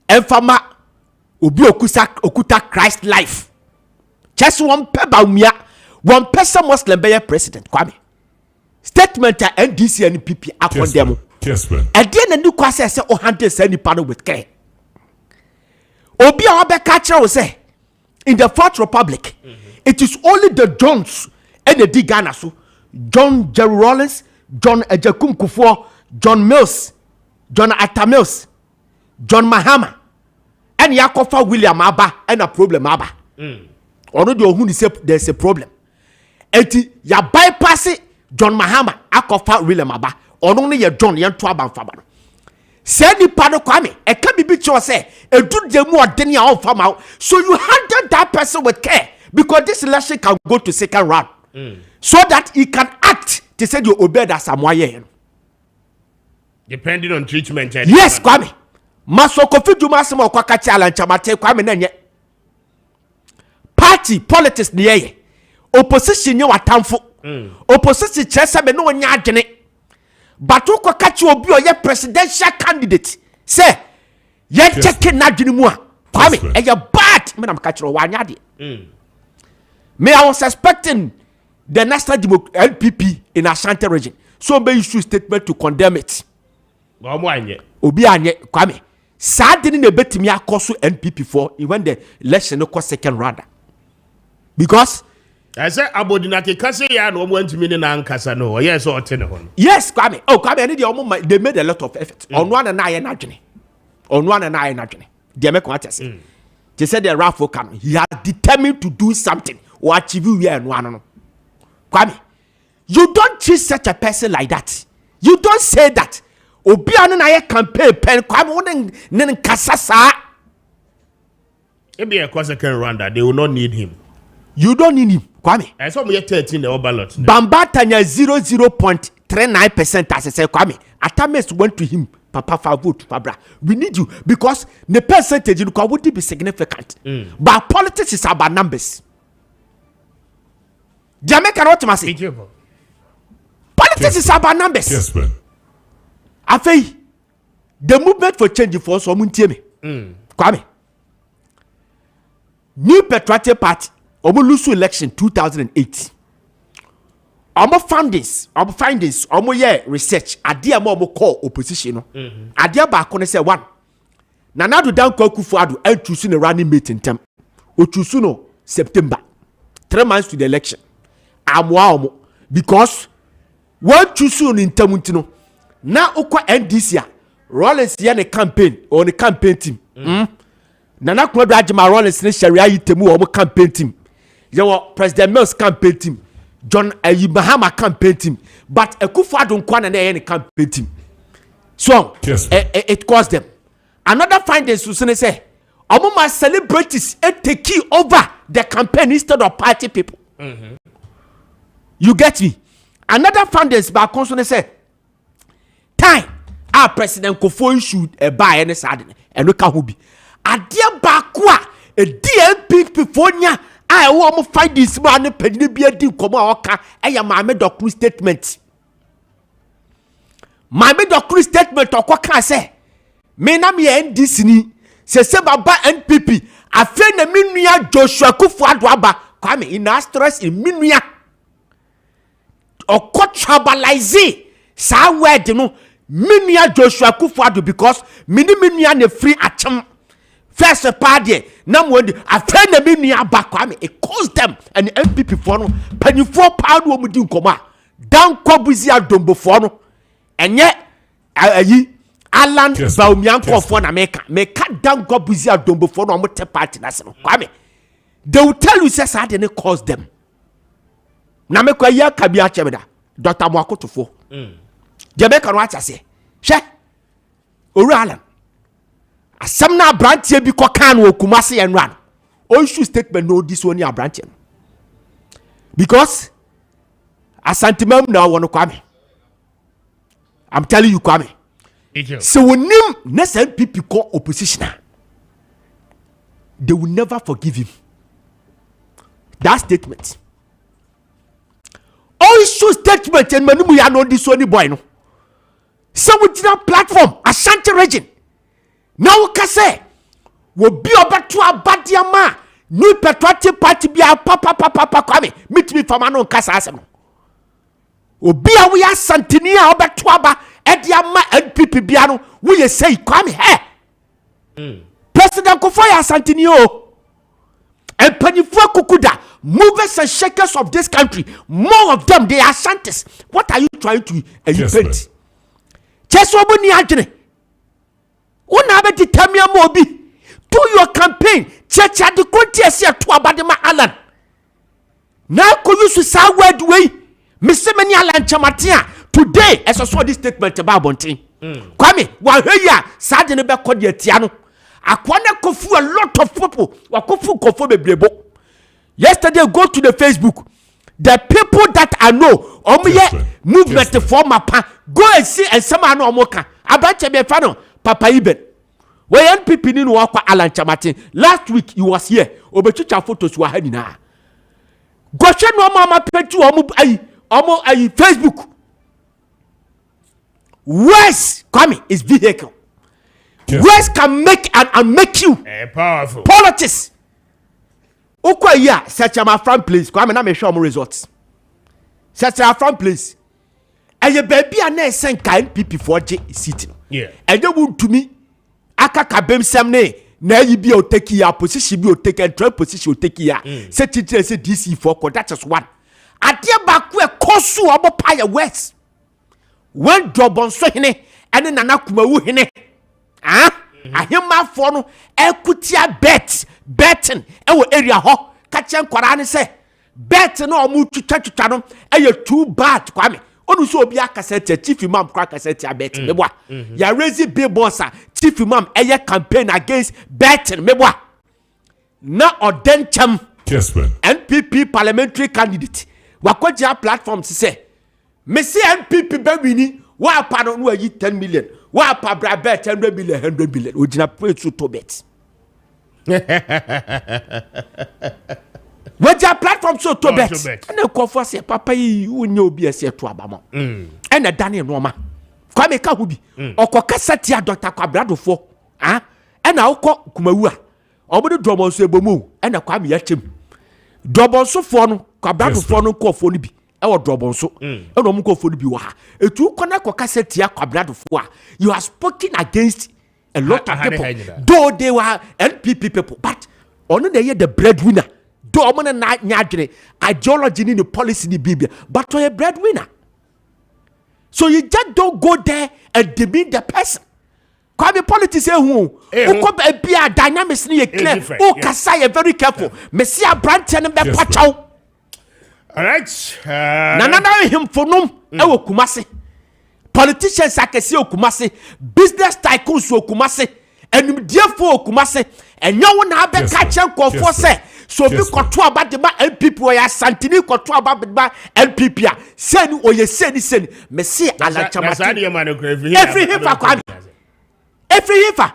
emfama obi okuta Christ life just one pe Bawumia one person Muslim be president Kwame statement a NDC and PP akondem Kessben e dey na ni kwa say o handle say nipa no with care obi a wabeka kire wo say in the Fourth Republic it is only the Johns and the Ghana so John Jerry Rawlings, John Ejekum Kufuor, John Mills, John Atta Mills, John Mahama, and Yakofa William Abba, and a problem Abba. Already, who say there's a problem. And ya bypass it, John Mahama, Akofa William Abba, or only your John Yan Twaba Fabano. Send the Pado Kwame, a can be picture say, a do the more than your own farm out. So you handle that person with care because this election can go to second round. So that he can act to say you obey that Samoye. Depending on treatment. Yes, Kwame. Masoko Fijuma Samo Kwaka challenge Chamate Kwame Nenye. Party politics niye. Opposition yo atamfo. Opposition chese be no nya adwene. But Kwaka chi obi oye presidential candidate. Say ye check na adwene mu a. Kwame e ye bad me na mkachiro wa nya de. Me I was expecting the National LPP in Ashanti region. So may issue statement to condemn it. Obi anye Kwame. Sadly, ne betimi akoso NPP for when the election no second round. Because I say Abodina ke kase ya no mo ntimi ne na nkasa no. Yes o te ne ho. Yes, Kwame. Oh, Kwame any dey they made a lot of effort. On one na ye na dwene. On one na ye na dwene. Dey make what say. They said the Rafo come. He has determined to do something or achieve we and one. Kwame, you don't treat such a person like that. You don't say that. Obi anu na ye campaign pen Kwame wonen nen kasasa. Maybe a second rounder, they will not need him. You don't need him, Kwame. I saw me 13 the ballot. Bambata nya 0.39% as say Kwame. Atames went to him. Papa for vote, Pabra. We need you because the percentage you would be significant. But politics is about numbers. Jamaica what must say? Politics is about numbers. Kessben. Afei, the movement for change for so muntieme. Kwame. New Patriotic Party, omo lose election 2008. Omo findings, omo ye research. Adia mo call opposition no. Adia ba ko ne say one. Nanado dan Kufuor and choose the running mate in term. O choose no September. 3 months to the election. Amwa because what choose in term na okwa NDC Rollins ye ne campaign or the campaign team. Nana Kwame Appiah Rollins ne Sharia yitemu o campaign team. Your President Mills campaign team. John Mahama campaign team. But Kufuor don't kwana na ye ne campaign team. So it caused them. Another findings to say among celebrities take over the campaign instead of party people. You get me? Another findings by consonant say time our President Kufuor issued a buy any sudden and look at who be. Adia bakwa a DMP Pifonia. I want to find this man a penny be a deal come oka. I am my document statement. My document statement or what can I say? Me na me NDC ni se baba NPP afen na minua Joshua Kufuor aba Kwame in stress in minua or tribalize sa word no minua Joshua Kufuor because minua ne free acham first party na mo afen na minua aba Kwame it caused them and NPP for no panifo pound wo mudi nkoma dan kwabuzi adombo for no enye ayi Alan Baumianko for America. Me cut down Gobuzia Dombo for no more party national. Kwame. They will tell you says I didn't cause them. Na me kwa ya kabia chemeda. Dr. Mwako to fo. Jamaica what I say. She. Ori Alan. Asam na branch bi kwa kan wo Kumasi and run. O issue statement no this one ya branch. Because asantimam na wono Kwame. I'm telling you Kwame. So when him next people call opposition, they will never forgive him. That statement. All issue statement and manu ya know this only boy no. So we did a platform Ashanti region. Now we can say we be about to abadiama new patriotic party be a papa Kwame meet me from anon kasa asem. Obi a we Asantini a obeto aba ediama NPP biano we say Kwame he. President Kofoya Asantini o. And Penifua Kukuda, movers and shakers of this country, more of them, they are Ashantis. What are you trying to paint? Cheswabuni Adjene. Unabe determine mobi. Do your campaign. Church at the country to Abadema Alan. Now could you say word way? Mr. Many Alan Chamatia. Today, as I saw this statement about Bontin. Kwame, while here, Sadine Bekodia Tiano. Akwana kofu a lot of people. Wakofu kofo bebrebo. Yesterday, go to the Facebook. The people that I know, movement for my pa. Go and see and some I know moka. Abache be fano, Papa Iben. When NPP ni wakwa Alan Chamatin. Last week he was here. Obechucha photos were heading na. Goshe no mama petu omo Facebook. Where's Kwame is vehicle. Words can make and make you powerful. Politics. Okwa ya search my front place. Kwame na me show mo results. Search our front place. And your baby and na send NPP for J seat. Yeah. And you would to me aka kabem semne na you be o take your position be o take and try position o take ya. Set it say DC for that is one. Adia back we kosu obo paya west. When job on so hene and nana kuma wu hene. Ahima for no ekutia betting ewo area ho kachen kwara ne se bet no omu twitwa no too bad Kwame onu so obi akasete chief imam kwa akasete bet meboa ya raise big boss chief imam campaign against betting meboa na odencham Kessben NPP parliamentary candidate wakoja platform say me see NPP be wini wa pa no no ayi 10 million wa pa bra bet 100 million ojina pray to bet waja platform so to bet na ko say papa yi wonye obi ese to abamo na Daniel Noma Kwame ka hubi okokasa tia Dr. Kwabradofo na ukọ kumawu a obodo drobonso ebomu na Kwame ya chem drobonso fo no Kwabradofo no kofo no bi ewo drobonso no mu kofo no bi wa etu kona kokasa tia Kwabradofo a you are spoken against a lot of people though they were NPP people but ono dey the breadwinner do omo na nyadwene ideology ni policy ni bibia but you're a breadwinner. So you just don't go there and demean the person. Kwame politics who be a dynamics ni clear. Oh, Kasai very careful. Messia branch and be pachow. All right. Nana him for num. Ewo Kumasi. Politicians akesi Kumasi. Business tycoons Kumasi. And therefore Kumasi. And no one have a catch and call for say. So be control about the NPP or Santini control about the NPP. Send or you send Messi Alan Chamatin. Every heifer.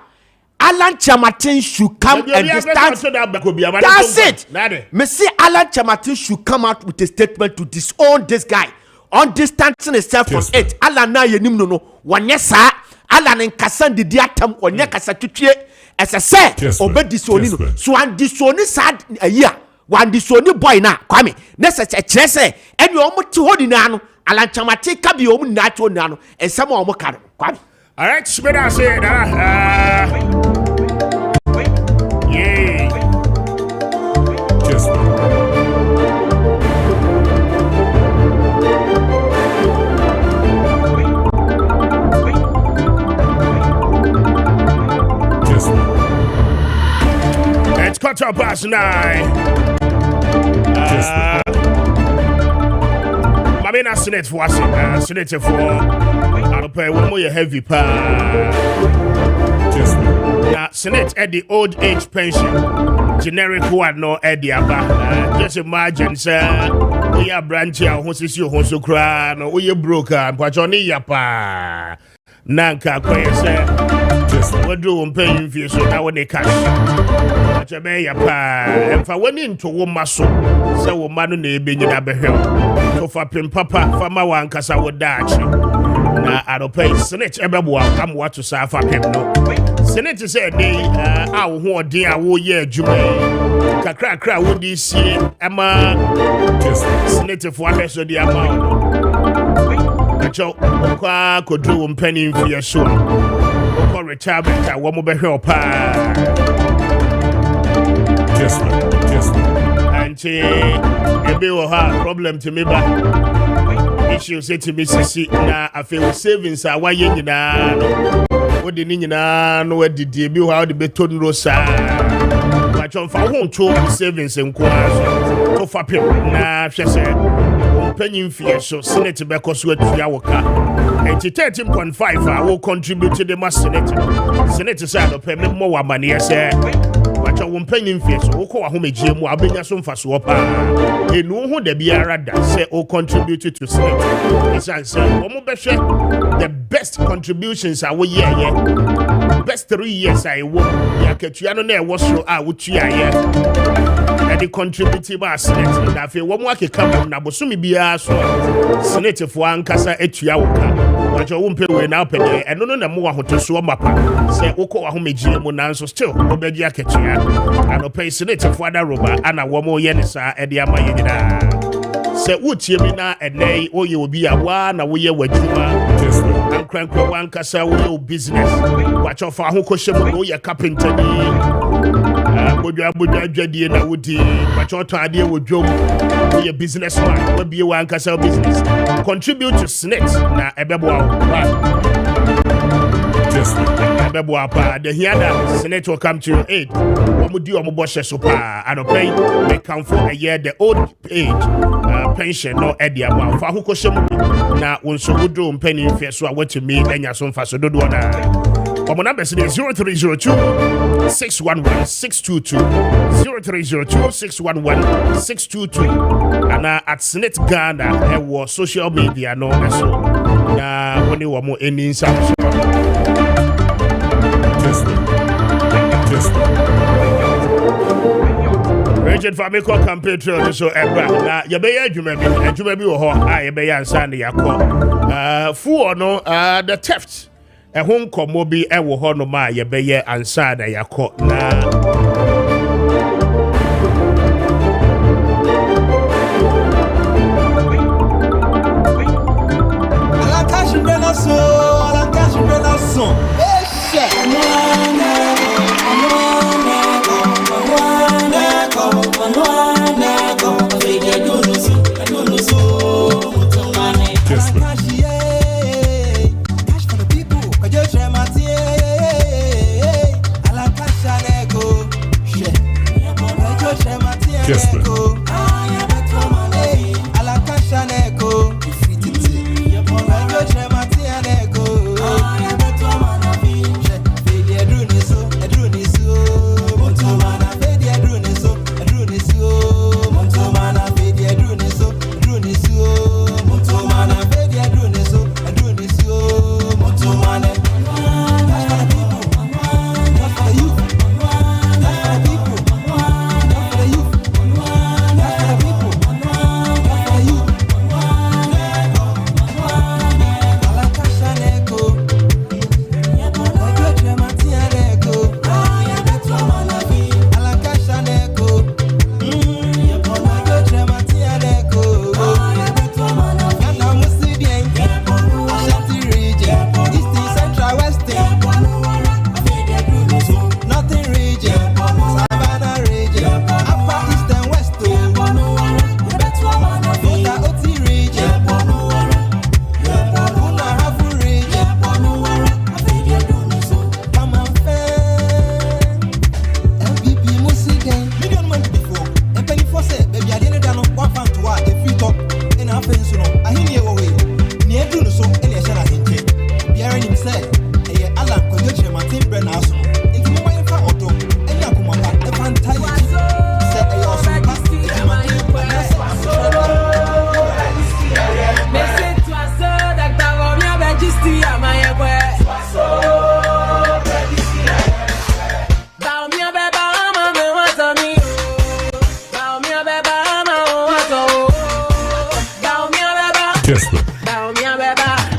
Alan Chamatin should come and stand. That's it. Messi Alan Chamatin should come out with a statement to disown this guy on distancing himself from it. Alan na yenim no one yesa. Alan and Kassan the diatom or Yakasa to as I said, obey disoni. So and disoni sad a year. One disoni boy na Kwame. Necessary chese and you almost to hold in ano. Alan Chamati kabi omu natural nano and some more Kwame. All right, Smith, I said, yeah. It's quarter past 9. My main Senate for Senate for I'll pay one more heavy pa. Now Senate at the old age pension. Generic one no Eddie Abba. Just imagine, sir. We are branching out, who's you, who's so cry, no, we are broken, but Johnny Yapa. Nanka, sir. What do we pay you so now when they cash? But you may Yapa. And for one into one muscle, so woman may be in a behel. So for Pim Papa, for my one, cause I would dash. na adopɛ senate ɛbɛboa amoa to saa fapem no senate sɛ de a wo ho ɔden a woyɛ adwuma kakrakra wodi sie ɛma senate fo ahwɛ so de ama wo kakyɛw ɔkɔ akɔduru wo mpani mfie so a ɔkɔ retirement a wɔn bɛhwɛ wo paa anti ebe wɔ ha problem to me ba issue say to me sisi na afei savings a wayɛ nyinaa no wode ni nyinaa no wadidi bi hɔ a wode bɛtɔ no saa watwɔn fa ho nto savings nko so to fa pem na hwɛ sɛ mpanyin fie so senate bɛkɔ so atua wo ka enti 13.5 a wo contribute to the mass senate sɛ adɔpɛ me mmɔ wɔ amanneɛ sɛ watwa wo mpanyin fie so wokɔ wɔ ahomegye mu a wobɛnya so mfasoɔ paa ɛnu ho da biara da sɛ o contribute to senate ɛsiane sɛ wɔn bɛhwɛ the best contributions a woyɛɛyɛ best 3 years a ɛwɔ yɛakatua no na ɛwɔ soro a wotuaeɛ ɛde contribute ba senate na afei wɔn akeka mu na bosomi biara so senatefoɔ ankasa atua wo ka watwa wo mpɛ wei na apɛdeɛ ɛno no na mo ahotosoɔ mapa sɛ wokɔ wɔ ahomegye mu nanso still wobɛgye akatua anɔpɛ senatefoɔ adaroba ana wɔn yɛ ne saa ɛde ama yɛ nyinaa sɛ wotie mi na ɛnɛ woyɛ obi a waa na woyɛ w'adwuma ankrankra wankasa woyɛ wo business watwa fa ho kɔhyɛ mu na woyɛ carpenter ni bodwa adwadie na wodi watwa ɔtɔ adeɛ wɔ dwom woyɛ businessman wabie wankasa business contribute to senate na ɛbɛboa wo ɛbɛboa paa the hiada senate will come to your aid wɔn di wɔn bɔ hyɛ so paa anɔpɛ they come for a year the old age pension no ɛdi ama fa ahokɔ hyɛ mu na wɔn nso wodoro mpanyin fɛ so a wɔtumi anya so mfa so dodoɔ na wɔn numbers is 0302 611 622 0302 611 622 ana at senate Ghana ɛwɔ social media no ɛso na wɔn ne wɔn ani nsa so. Richard Famiko campaign trail so ebra na yebeye adwuma bi wɔ hɔ a yebeye ansa ne yakɔ fuo no the theft ɛho nkɔmmɔ bi ɛwɔ hɔ no ma yebeye ansa ne yakɔ na Kessben. Kessben.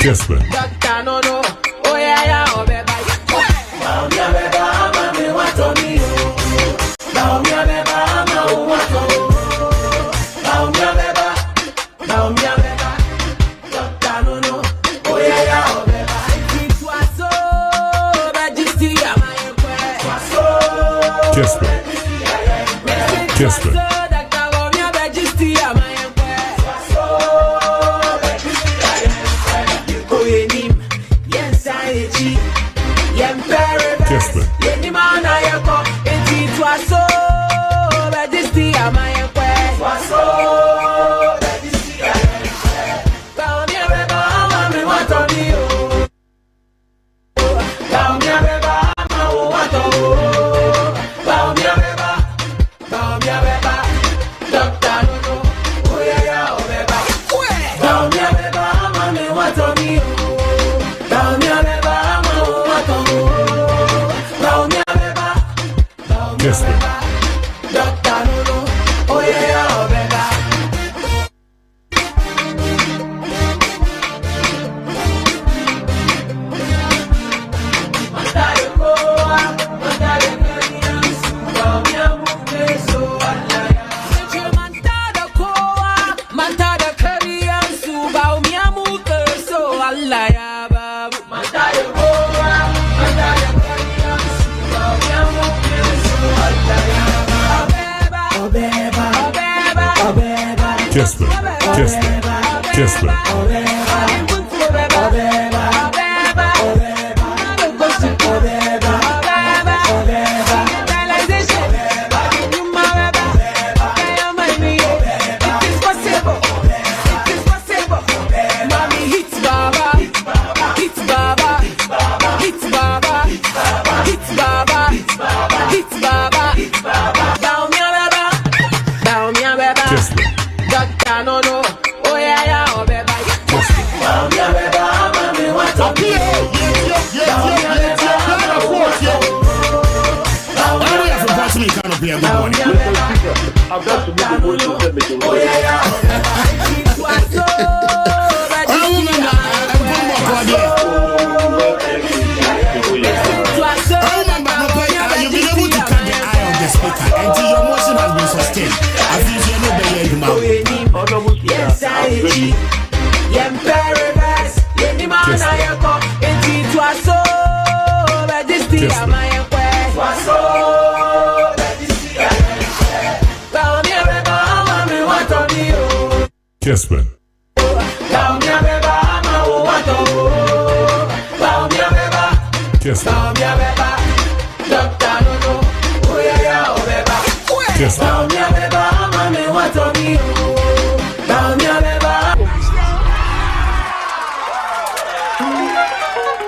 Kessben. Oh yeah, oh baby. Now me beba, ama me want to me. Now me beba, ama want to. Now me beba, Doctor no. Oh yeah, oh baby. It was so, but you see am I Kessben. Kessben. Kessben. Kessben.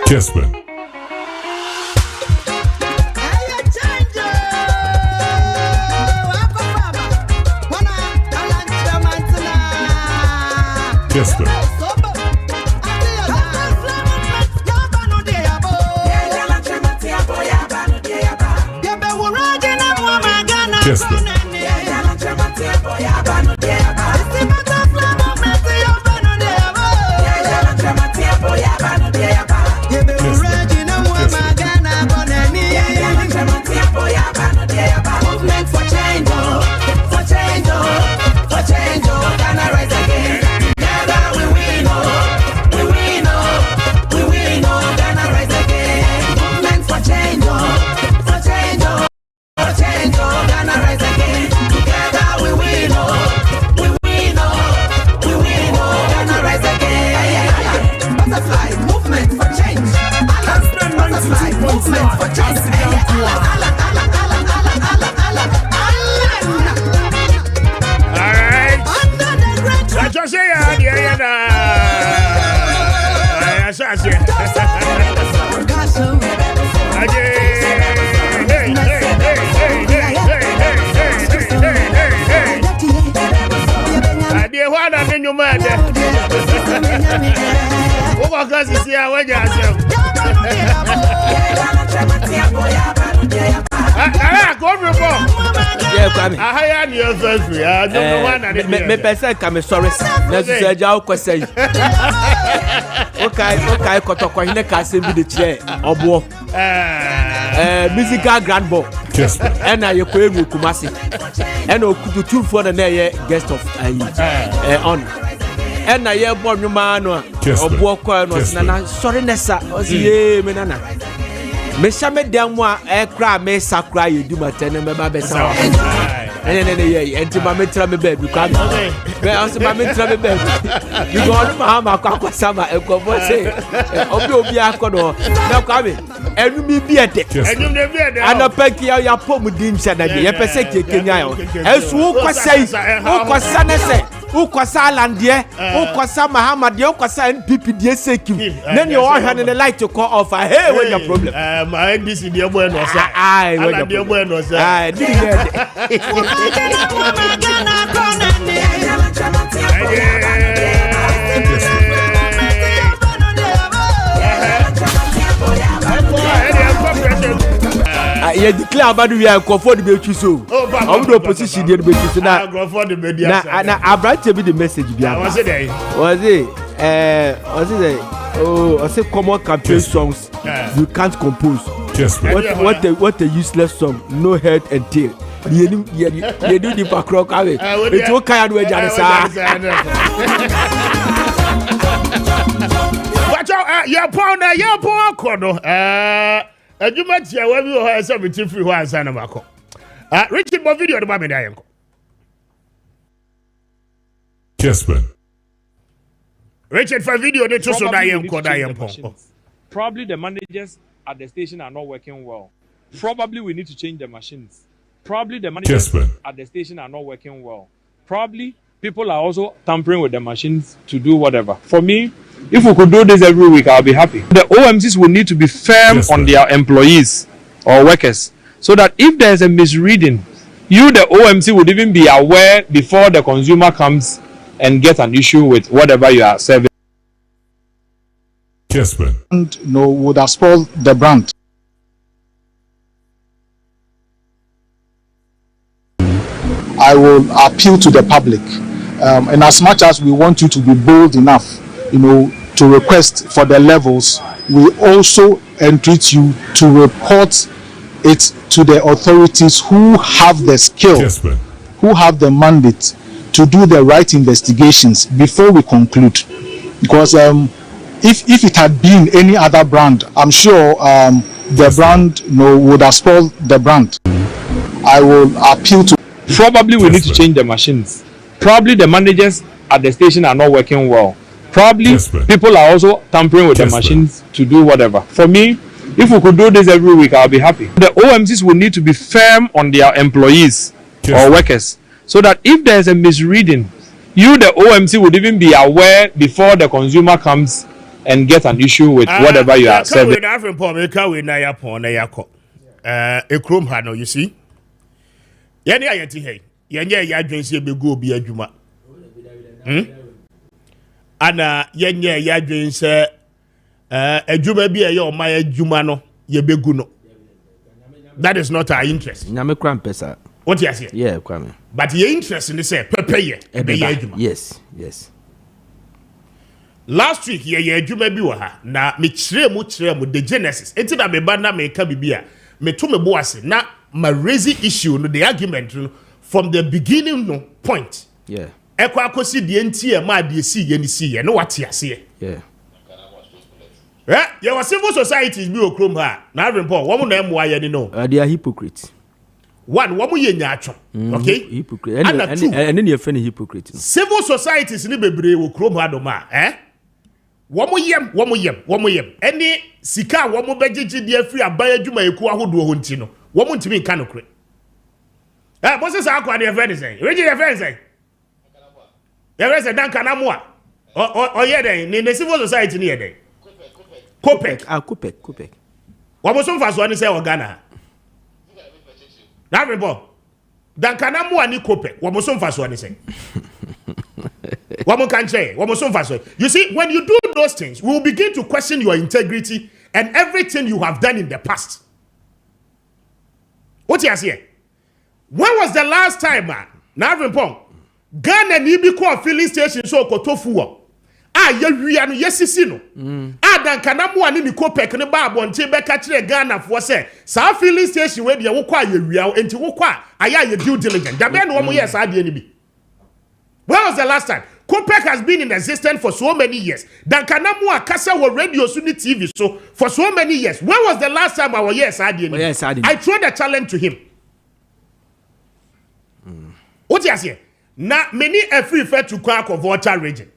Kessben. Kessben. Kessben. Movement for change, for change, for change, gonna rise again. Together we win, we win, we win, gonna rise again. Movement for change, for change, for change, gonna rise again. Together we win, we win, we win, gonna rise again. Butterfly movement for change. Butterfly movement for change. Just say, yeah, Go report. Yeah, Kwame. I hire you first. I don't know one. Me person come sorry. Na so jaw kwese. Okay, kotoko hine ka se bi de kire obo. Musical grand ball. Yes. And na yeko egu Kumasi. And okutu two for the na guest of on. And na ye born you man no. Obo ko no na sorry nessa. Osi me nana. Me shame dem a kra me sakra ye du matene me ba be sa. Ye enti ma me tra me baby kwa me. Me also ma me tra me baby. You go on ma ma kwa sama e ko bo say. Obi akodo. Na kwa me. Enu mi bi ede. Enu mi bi ede. Ana peki ya pom di ncha na ye pese kekenya yo. Esu wo kwasai. Wo kwasa ne se. Ukwasa Alandie, Ukwasa Mahamad, Ukwasa NPP, DSQ. Then you all hand in the light to call off. Hey, what's your problem? My NDC, dear boy, no, sir. Aye, what's your problem? No, sir. Aye, did you declare about we are comfort the be so. I'm the opposition the be so na. Na Abraham be the message be. Was it? I say common campaign songs you can't compose. Yes. What a useless song, no head and tail. You do the backrock away. It's okay and we just Watch out, your pound, and you might hear where you have 73 hours and a marco. Richard, what video the Mammy Dianco? Kessben. Richard, for video, they just so Probably the managers at the station are not working well. Probably we need to change the machines. Probably the managers at the station are not working well. Probably people are also tampering with the machines to do whatever. For me, if we could do this every week, I'll be happy. The OMCs will need to be firm on their employees or workers so that if there's a misreading, you, the OMC, would even be aware before the consumer comes and gets an issue with whatever you are serving. Kessben. No, would have spoiled the brand. I will appeal to the public, and as much as we want you to be bold enough, to request for the levels, we also entreat you to report it to the authorities who have the skill, who have the mandate to do the right investigations before we conclude. Because if it had been any other brand, I'm sure the brand would have spoiled the brand. I will appeal to. Probably we need to change the machines. Probably the managers at the station are not working well. Probably people are also tampering with the machines to do whatever. For me, if we could do this every week, I'll be happy. The OMCs will need to be firm on their employees or workers so that if there's a misreading, you, the OMC, would even be aware before the consumer comes and gets an issue with whatever you are serving. You see? Yenya yeti hey. Yenya ya dwense be go bi adwuma. Ana yenya ya dwense adwuma bi ye o ma adwuma no ye begu no. That is not our interest. Nyame kram pesa. What you say? Yeah, Kwame. But your interest in the say pepe ye be adwuma. Yes. Last week ye adwuma bi wa ha na me kire mu the genesis. Enti na me ba na me ka bibia. Me to me bo ase na my raising issue no the argument from the beginning no point. Yeah. Ekwa akosi de enti e ma de si ye ni si ye no wate ase. Yeah. Your civil societies be okrom ha. Na report wo mo na emo aye ni no. They are hypocrites. One, wo mo ye nyaatwo. Okay? Hypocrite. And then you find hypocrite. Civil societies ni bebre wo krom ha do ma, wo mo yem. Eni sika wo mo begigi de afri aban adwuma eku ahodo ho nti no. Wo mo ntimi nka no kure. Moses akwa de friend say. Reji de friend say. Ya friend say dan kana mo a. O ye den ni civil society ni ye den. Kopek. Kopek. Wo mo so faso ni say Ghana. Na rebo. Dan kana mo ani Kopek. Wo mo so faso ni say. Wo mo kan che. Wo mo so faso. You see, when you do those things, we will begin to question your integrity and everything you have done in the past. What you say? When was the last time, man? Now, Ghana ni bi call filling station so kotofuo. Ye wia no yesisi no. Dan kana mo ani ni kopek ne ba abonte be ka kire Ghana fo se sa filling station we de wo kwa ye wia enti wo kwa aya ye due diligence. Da be no mo yes ade ni bi. When was the last time? Kopek has been in existence for so many years. Dan kana mo akasa wo radio so ni TV so for so many years. When was the last time our yes ade ni? I throw the challenge to him. What you say? Na many a free fair to Kwako Volta region.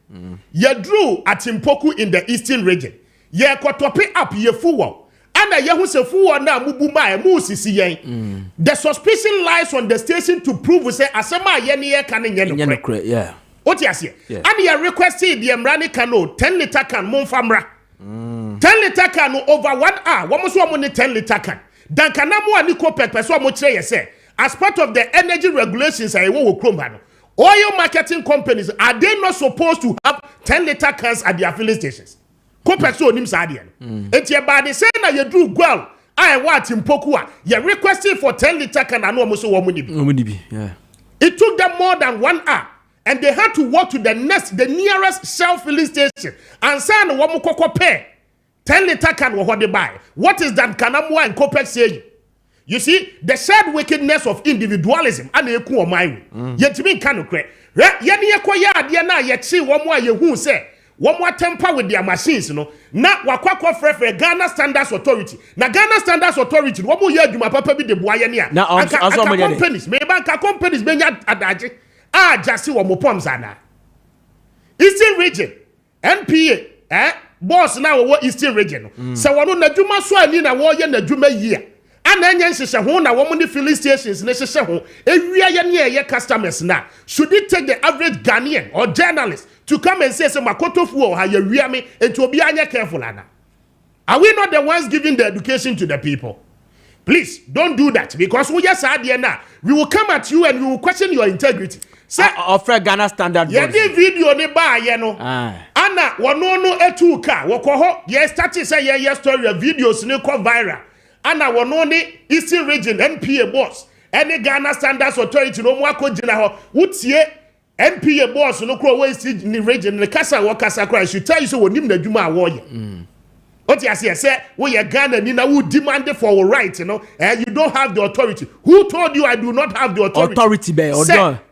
Ye drew at Impoku in the eastern region. Ye kotope up ye fuwa. And ye who se fuwa na mubuma e musisi yen. The suspicion lies on the station to prove say asema ye ni ye kanin ye. Yeah. What you say? And ye requested the Emrani cano 10-liter can monfamra. 10-liter can over 1 hour. What must one 10-liter can? Dan kanamu ani kopek peso mo tre ye say. As part of the energy regulations I won't chrome. Oil marketing companies, are they not supposed to have 10-liter cans at their filling stations? Kopexo nim sadian. It's your body saying that you do well. I want in Pokua. You're requesting for 10-liter can and almost yeah. It took them more than 1 hour. And they had to walk to the nearest Shell filling station and say no one mukoko pay 10-liter can what they buy. What is that Kanamwa and Kopex saying? You see, the shared wickedness of individualism and the eku omai. Yet to me can cre. Yeni ekoya dia na yet see one more ye who say one more temper with their machines, you know. Na wakwakwa frefre Ghana Standards Authority. Na Ghana Standards Authority, one more year juma papa bi de boyania. Na companies, companies benya adaje. Just see one more poms ana. Eastern region, NPA, boss now what Eastern region. So one na juma so ani na wo ye na juma year. And then na woman filling stations necessary ye customers na should it take the average Ghanaian or journalist to come and say makoto fu ha ye wia me enti obi anya careful ana? Are we not the ones giving the education to the people? Please don't do that, because we just had na we will come at you and we will question your integrity. Say offer Ghana standard. Ye di video ne ba ye no. Ana wono no etu ka wo ko ho ye start say ye story videos ne ko viral. And our only Eastern region NPA boss, any Ghana Standards Authority no more kojina what's ye NPA boss no crow Eastern region the Kasa Wakasa cry should tell you so when him the Juma warrior. What you say we are Ghana Nina who demanded for our right, you know, and you don't have the authority. Who told you I do not have the authority? Authority be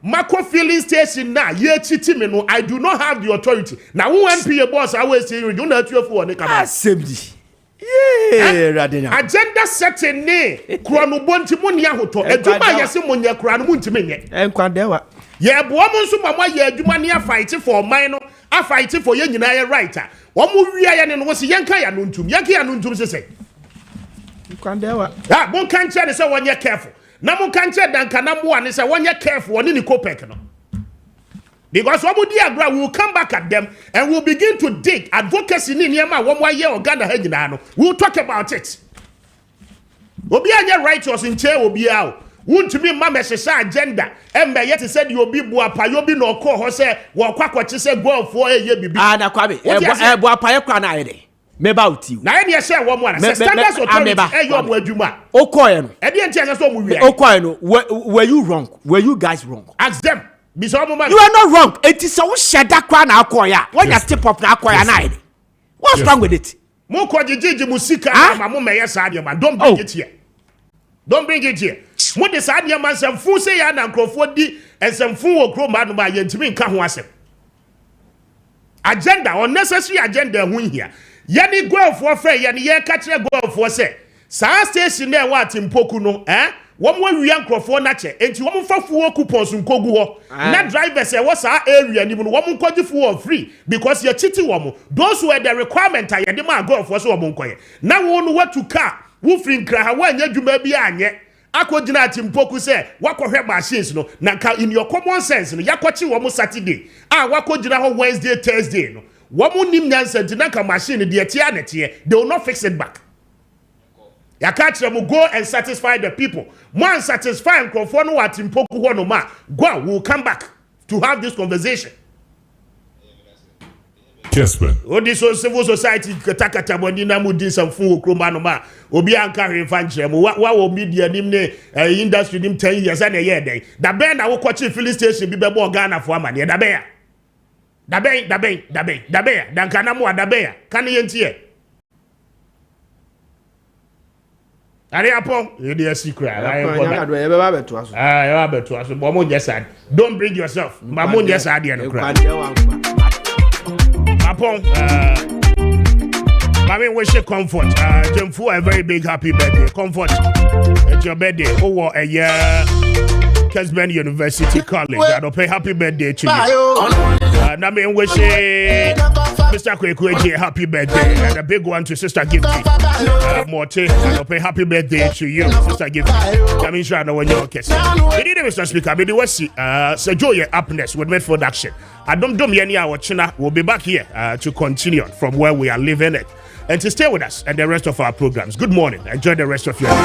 Mako filling station now, ye chitimeno, I do not have the authority. Now who NPA boss always say you don't have to for the agenda setting ne kranu bonti muni ahoto eduma yesi munye kranu munti menye enkwadewa ye bo mo nso mama ye eduma ne fight for mine no a fight for ye nyina ye right a wo mo wia ye ne no se yenka ya no ntum sese enkwadewa mon kan che ne se wonye careful na mon kan che danka na mo ane se wonye careful woni ni Kopek no. Because we will come back at them and we'll begin to dig advocacy in Yama 1 year or Ghana Hejinano. We'll talk about it. We'll be on righteous in chair will be out. Won't to be Mamma agenda. And by yet said you'll be Buapa, you'll be no call her say, well, what you said, go for a year. Ah, Kwame, Buapa Kwana. Me about you. Now, any share 1 1. Standards Authority, your word, Juma. Okoyen. And the entire Okoyen, were you wrong? Were you guys wrong? Ask them. You are not wrong. It is so shada kwana akoya. When you step up na akoya na. What's wrong with it? Moko jiji musika ma mo meye sadia man. Don't bring it here. Don't bring it here. Mo de sadia man sem fu say ya na nkrofo di and sem fu wo kro ma no ma ye ntimi nka ho asem. Agenda, unnecessary agenda hu here. Ye ni go for frɛ ye ni ye ka kire go for say. Sa station there what Impoku no, one more young crofo nache, and you won't for coupons in Kogu. Not drivers, what's our area, and even one call you for free because you're cheating woman. Those who are the requirement, I demand go for so monkoye. Now, one what to car, woofing cry, when you may be on yet. Akodina Impoku say, what could have machines no? Naka in your common sense, no, Yakwachi woman Saturday. Wakodina Wednesday, Thursday, no. Woman nim Nansen, Dinaka machine, the Tianet, they will not fix it back. Ya catch them will go and satisfy the people. More satisfying conform what Impoku no ma. Go, we'll come back to have this conversation. Kessben. Odi so civil society katakata boni na mudi samfu okroma no ma obi anka hwenfa nkyerem wa wo media nim ne industry nim 10 years na ye den da ben na wo kwachi filling station bi bebo Ghana fo amane da ben dan kana mo da ben kan ye ntie Ari apon you dey secret but mo just sad don't bring yourself ma mo just sad here no cry apon I mean, wish you comfort. Jemfu, a very big happy birthday. Comfort. It's your birthday. Oh, a year. Kessben University College. I don't pay happy birthday to you. I mean, wish Mr. Kwekweji happy birthday. And a big one to Sister Gifty. Morte, I don't pay happy birthday to you, Sister Gifty. I mean, sure, I know when you're Kessben. We need Mr. Speaker. I mean, what's Sir Joy Upness with Med Production. I don't do me any hour. We'll be back here to continue from where we are living it. And to stay with us and the rest of our programs. Good morning. Enjoy the rest of your day.